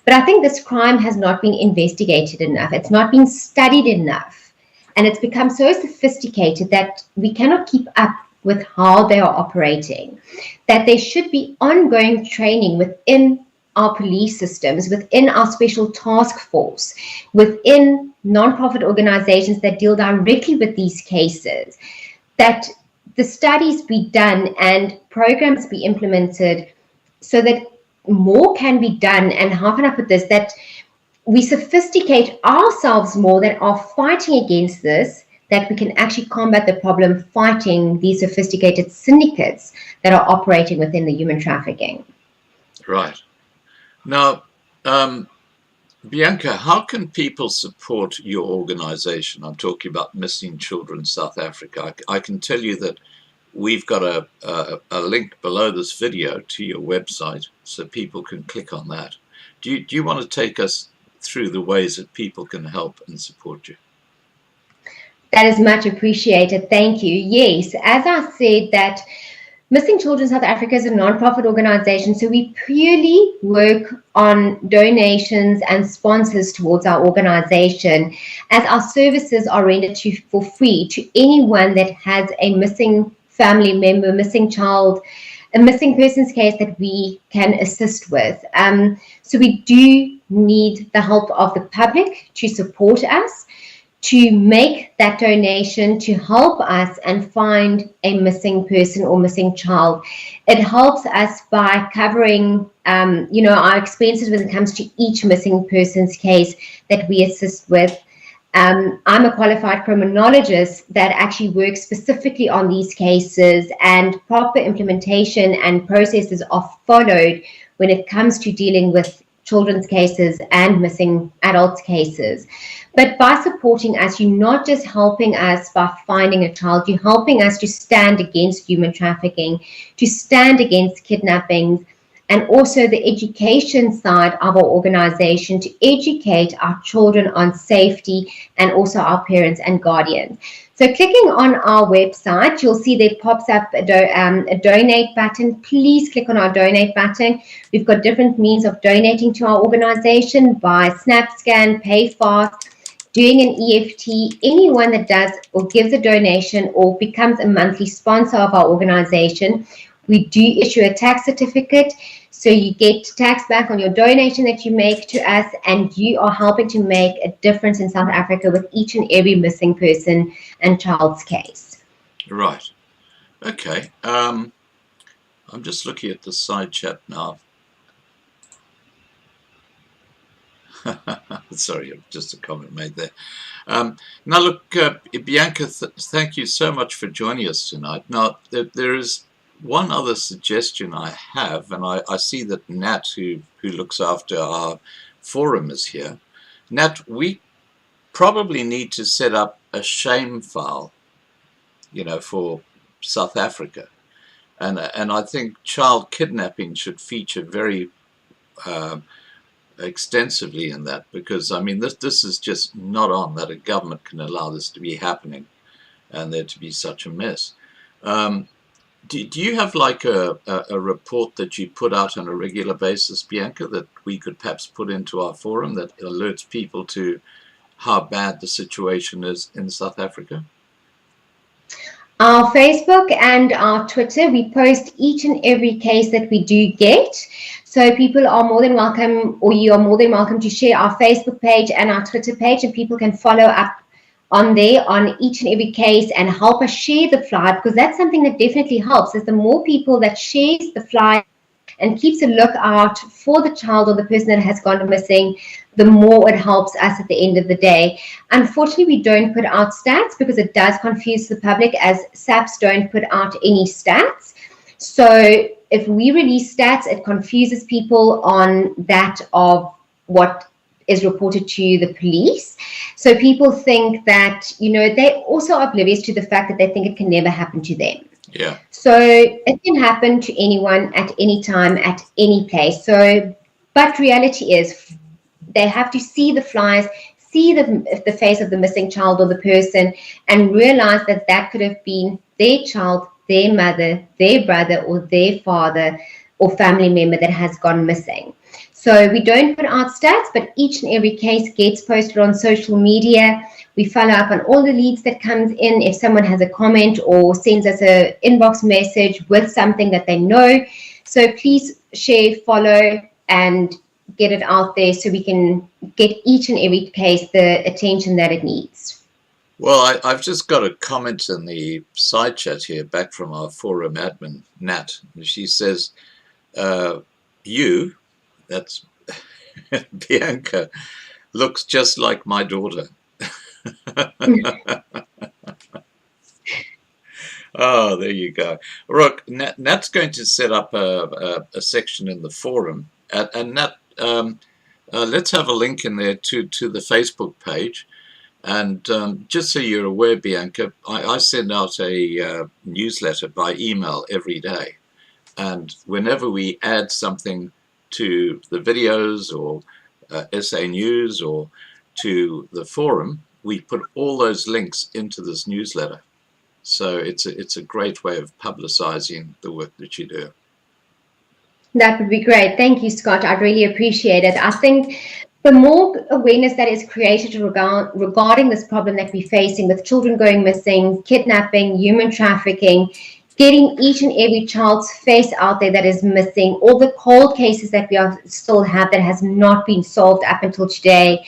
But I think this crime has not been investigated enough. It's not been studied enough. And it's become so sophisticated that we cannot keep up with how they are operating, that there should be ongoing training within our police systems, within our special task force, within non-profit organizations that deal directly with these cases, that the studies be done and programs be implemented so that more can be done. And how can I put this? That we sophisticate ourselves more than are fighting against this, that we can actually combat the problem fighting these sophisticated syndicates that are operating within the human trafficking. Right. Now, Bianca, how can people support your organization? I'm talking about Missing Children South Africa. I can tell you that we've got a link below this video to your website, so people can click on that. Do you want to take us through the ways that people can help and support you? That is much appreciated. Thank you. Yes, as I said, that Missing Children South Africa is a non-profit organization, so we purely work on donations and sponsors towards our organization, as our services are rendered for free to anyone that has a missing family member, missing child, a missing persons case that we can assist with. So we do need the help of the public to support us, to make that donation, to help us and find a missing person or missing child. It helps us by covering, our expenses when it comes to each missing person's case that we assist with. I'm a qualified criminologist that actually works specifically on these cases, and proper implementation and processes are followed when it comes to dealing with children's cases and missing adults cases. But by supporting us, you're not just helping us by finding a child, you're helping us to stand against human trafficking, to stand against kidnappings, and also the education side of our organization, to educate our children on safety and also our parents and guardians. So clicking on our website, you'll see there pops up a donate button. Please click on our donate button. We've got different means of donating to our organization by SnapScan, PayFast, doing an EFT. Anyone that does or gives a donation or becomes a monthly sponsor of our organization, we do issue a tax certificate. So you get tax back on your donation that you make to us, and you are helping to make a difference in South Africa with each and every missing person and child's case. Right. Okay. I'm just looking at the side chat now. Sorry, just a comment made there. Now, look, Bianca, thank you so much for joining us tonight. Now, there is one other suggestion I have, and I see that Nat, who looks after our forum, is here. Nat, we probably need to set up a shame file, for South Africa. And I think child kidnapping should feature very extensively in that, because I mean this is just not on, that a government can allow this to be happening and there to be such a mess. Do you have like a report that you put out on a regular basis, Bianca, that we could perhaps put into our forum that alerts people to how bad the situation is in South Africa? Our Facebook and our Twitter, we post each and every case that we do get. So people are more than welcome, or you are more than welcome to share our Facebook page and our Twitter page, and people can follow up on there on each and every case and help us share the flyer, because that's something that definitely helps. Is the more people that shares the flyer and keeps a lookout for the child or the person that has gone missing, the more it helps us at the end of the day. Unfortunately, we don't put out stats because it does confuse the public, as SAPS don't put out any stats. So if we release stats, it confuses people on that of what is reported to the police. So people think that, they're also oblivious to the fact that they think it can never happen to them. Yeah. So it can happen to anyone at any time, at any place. So, but reality is they have to see the flyers, see the face of the missing child or the person, and realize that that could have been their child, their mother, their brother, or their father or family member that has gone missing. So we don't put out stats, but each and every case gets posted on social media. We follow up on all the leads that comes in. If someone has a comment or sends us an inbox message with something that they know. So please share, follow, and get it out there so we can get each and every case the attention that it needs. Well, I've just got a comment in the side chat here back from our forum admin, Nat. She says, you, that's Bianca, looks just like my daughter. Oh, there you go. Look, Nat's going to set up a section in the forum, and Nat, let's have a link in there to the Facebook page. And just so you're aware, Bianca, I send out a newsletter by email every day, and whenever we add something to the videos or SA News or to the forum, we put all those links into this newsletter. So it's a great way of publicizing the work that you do. That would be great. Thank you, Scott. I'd really appreciate it. I think the more awareness that is created regarding this problem that we're facing with children going missing, kidnapping, human trafficking, getting each and every child's face out there that is missing, all the cold cases that we still have that has not been solved up until today,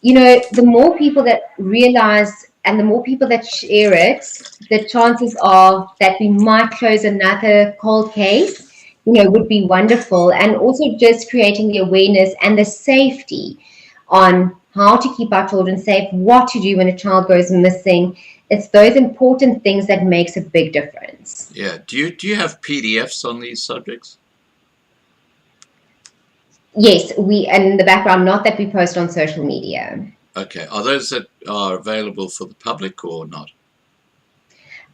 the more people that realize and the more people that share it, the chances are that we might close another cold case, would be wonderful. And also just creating the awareness and the safety on how to keep our children safe, what to do when a child goes missing. It's those important things that makes a big difference. Yeah. Do you have PDFs on these subjects? Yes, we, in the background, not that we post on social media. Okay. Are those that are available for the public or not?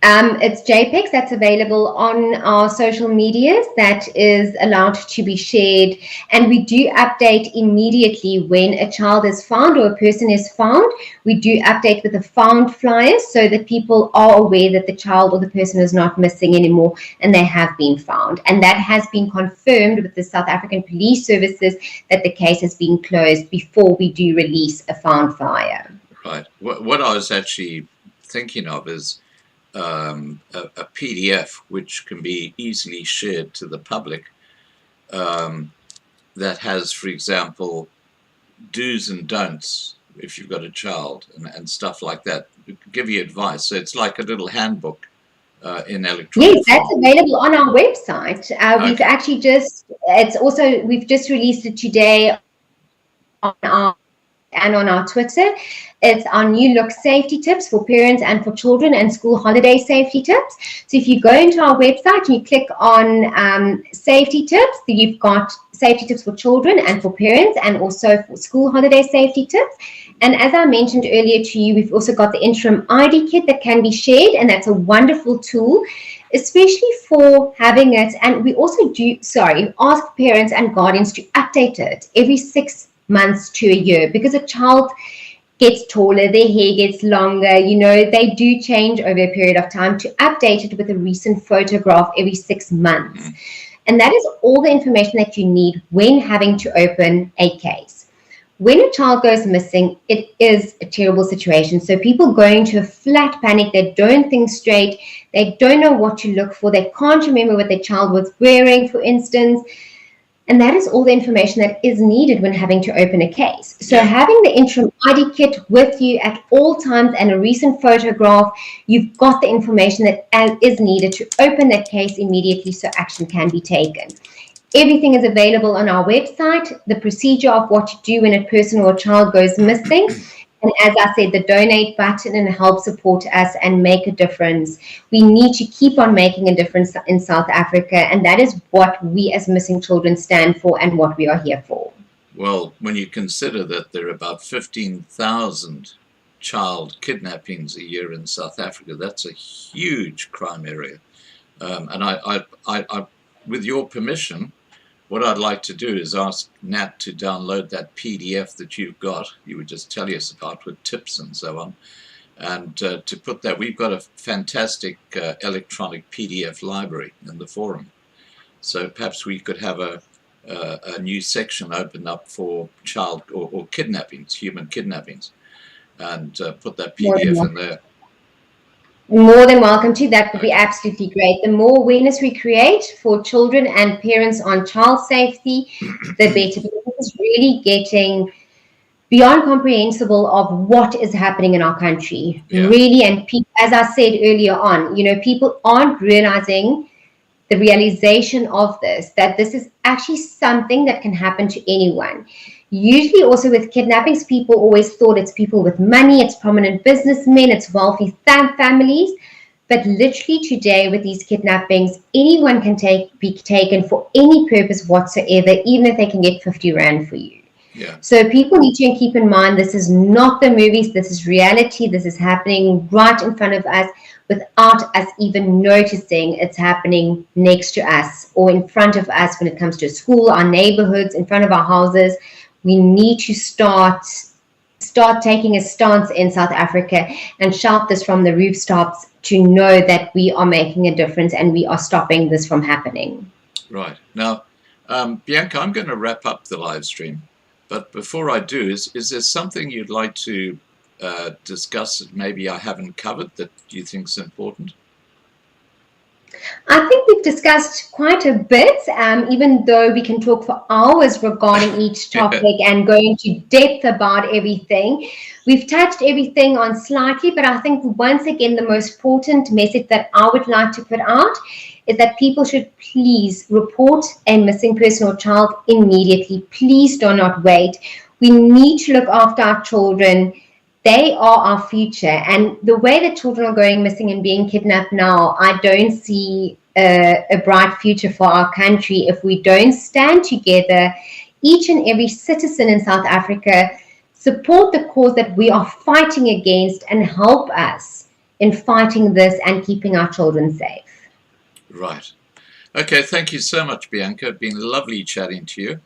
It's JPEGs that's available on our social medias that is allowed to be shared. And we do update immediately when a child is found or a person is found. We do update with a found flyer so that people are aware that the child or the person is not missing anymore and they have been found. And that has been confirmed with the South African Police Services that the case has been closed before we do release a found flyer. Right. What I was actually thinking of is a PDF which can be easily shared to the public that has, for example, do's and don'ts if you've got a child and stuff like that. Give you advice. So it's like a little handbook in electronic Yes, that's form. available on our website. We've actually we've just released it today on our Twitter. It's our new look safety tips for parents and for children and school holiday safety tips. So if you go into our website and you click on safety tips, you've got safety tips for children and for parents, and also for school holiday safety tips. And as I mentioned earlier to you, we've also got the interim ID kit that can be shared, and that's a wonderful tool, especially for having it. And we also ask parents and guardians to update it every 6 months to a year, because a child gets taller, their hair gets longer, they do change over a period of time, to update it with a recent photograph every 6 months. And that is all the information that you need when having to open a case. When a child goes missing, it is a terrible situation. So people go into a flat panic. They don't think straight. They don't know what to look for. They can't remember what their child was wearing, for instance. And that is all the information that is needed when having to open a case. So having the interim ID kit with you at all times and a recent photograph, you've got the information that is needed to open that case immediately so action can be taken. Everything is available on our website, the procedure of what to do when a person or a child goes missing. And as I said, the donate button, and help support us and make a difference. We need to keep on making a difference in South Africa, and that is what we as Missing Children stand for and what we are here for. Well, when you consider that there are about 15,000 child kidnappings a year in South Africa, that's a huge crime area. And I, with your permission, what I'd like to do is ask Nat to download that PDF that you've got, you were just telling us about, with tips and so on, and to put that. We've got a fantastic electronic PDF library in the forum, so perhaps we could have a new section opened up for child or kidnappings, human kidnappings, and put that PDF in there. More than welcome to. That would be absolutely great. The more awareness we create for children and parents on child safety, the better. Because it's really getting beyond comprehensible of what is happening in our country. Really, and people, as I said earlier on, people aren't realizing the realization of this, that this is actually something that can happen to anyone. Usually also with kidnappings, people always thought it's people with money, it's prominent businessmen, it's wealthy families. But literally today with these kidnappings, anyone can be taken for any purpose whatsoever, even if they can get 50 Rand for you. So people need to keep in mind, this is not the movies, this is reality, this is happening right in front of us without us even noticing it's happening next to us or in front of us when it comes to school, our neighborhoods, in front of our houses. We need to start taking a stance in South Africa and shout this from the rooftops to know that we are making a difference and we are stopping this from happening. Right. Now, Bianca, I'm going to wrap up the live stream. But before I do, is there something you'd like to discuss that maybe I haven't covered that you think is important? I think we've discussed quite a bit, even though we can talk for hours regarding each topic and go into depth about everything. We've touched everything on slightly, but I think once again, the most important message that I would like to put out is that people should please report a missing person or child immediately. Please do not wait. We need to look after our children. They are our future. And the way that children are going missing and being kidnapped now, I don't see a bright future for our country if we don't stand together, each and every citizen in South Africa, support the cause that we are fighting against and help us in fighting this and keeping our children safe. Right. Okay, thank you so much, Bianca. It's been lovely chatting to you.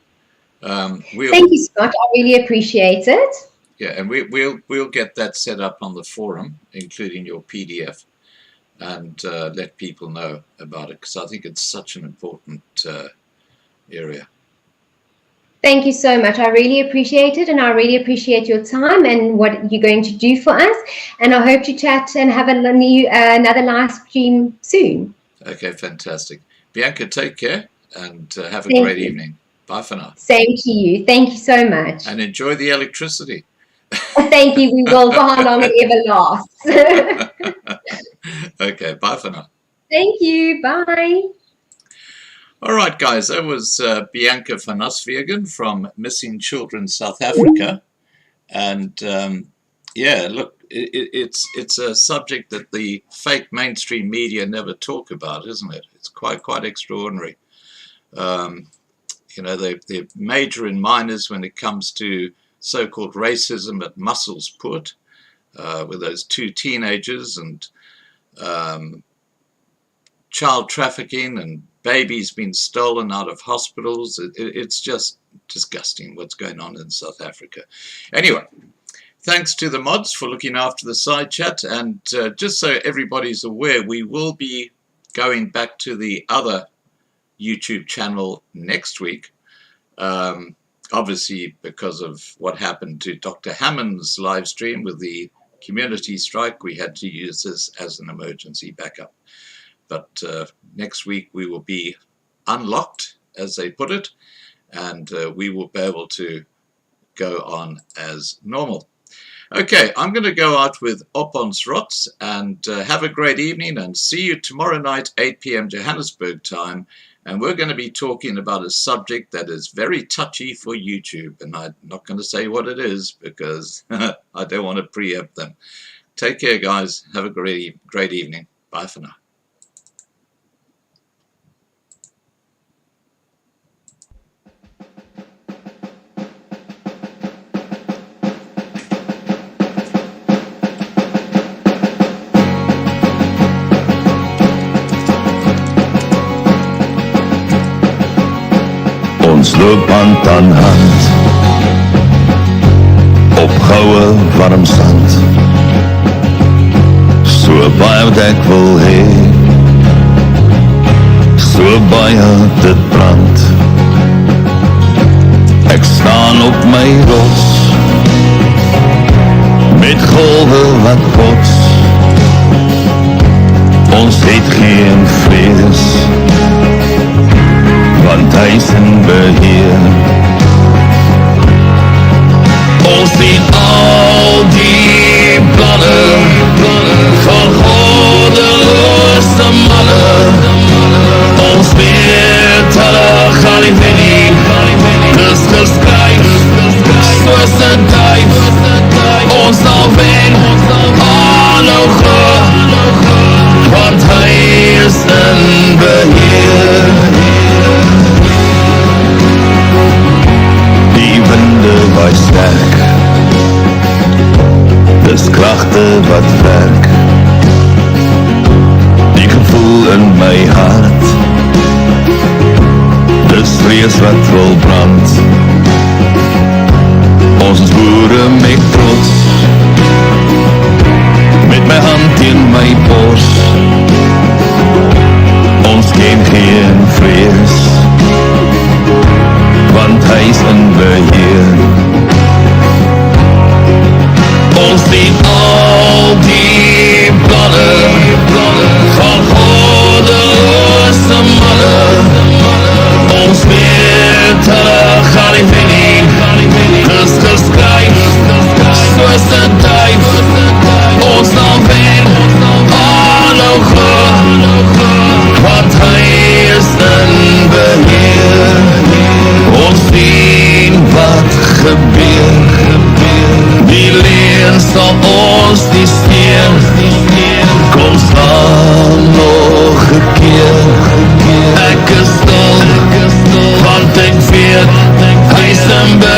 Thank you, Scott. I really appreciate it. Yeah, and we'll get that set up on the forum, including your PDF, and let people know about it, because I think it's such an important area. Thank you so much. I really appreciate it, and I really appreciate your time and what you're going to do for us. And I hope to chat and have another live stream soon. Okay, fantastic. Bianca, take care and have a great evening. Bye for now. Same to you. Thank you so much. And enjoy the electricity. Thank you. We will, for how long it ever lasts. Okay, bye for now. Thank you. Bye. All right, guys, that was Bianca van Aswegen from Missing Children South Africa. And yeah, look, it's a subject that the fake mainstream media never talk about, isn't it? It's quite extraordinary. they're major in minors when it comes to so-called racism at Musselsport, with those 2 teenagers, and child trafficking and babies being stolen out of hospitals. It's just disgusting what's going on in South Africa. Anyway, thanks to the mods for looking after the side chat, and just so everybody's aware, we will be going back to the other YouTube channel next week. Obviously, because of what happened to Dr. Hammond's live stream with the community strike, we had to use this as an emergency backup. But next week we will be unlocked, as they put it, and we will be able to go on as normal. Okay, I'm going to go out with Op ons Rots, and have a great evening, and see you tomorrow night, 8 p.m. Johannesburg time. And we're going to be talking about a subject that is very touchy for YouTube. And I'm not going to say what it is because I don't want to preempt them. Take care, guys. Have a great evening. Bye for now. Ons loop hand aan hand op goue warm sand, so baie wat ek wil hê, so baie dit brand. Ek staan op my rots met golwe wat bots. Ons het geen vrees, want hy is in beheer. Ons sien al die planne van goddeloze mannen. Ons weet hulle gaan nie wen nie, dis geskryf soos 'n duif. Ons sal wen, aanhou glo, want hy is in beheer. Waai sterk, dis kragte wat werk. Die gevoel in my hart, dis vrees wat wil brand. Ons is boere met trots, met my hand in my bors. Ons ken geen vrees, want hy is in beheer. Ons sien al die planne van goddeloze mannen. Ons weet hulle gaan nie wen nie, dis geskryf soos 'n duif. Ons sal wen, aanhou glo, want hy is in beheer. Ons sien wat gebeur, die leer sal ons nie steen. Kom staan nog 'n keer, ek is stil, want ek weet hy is in beheer.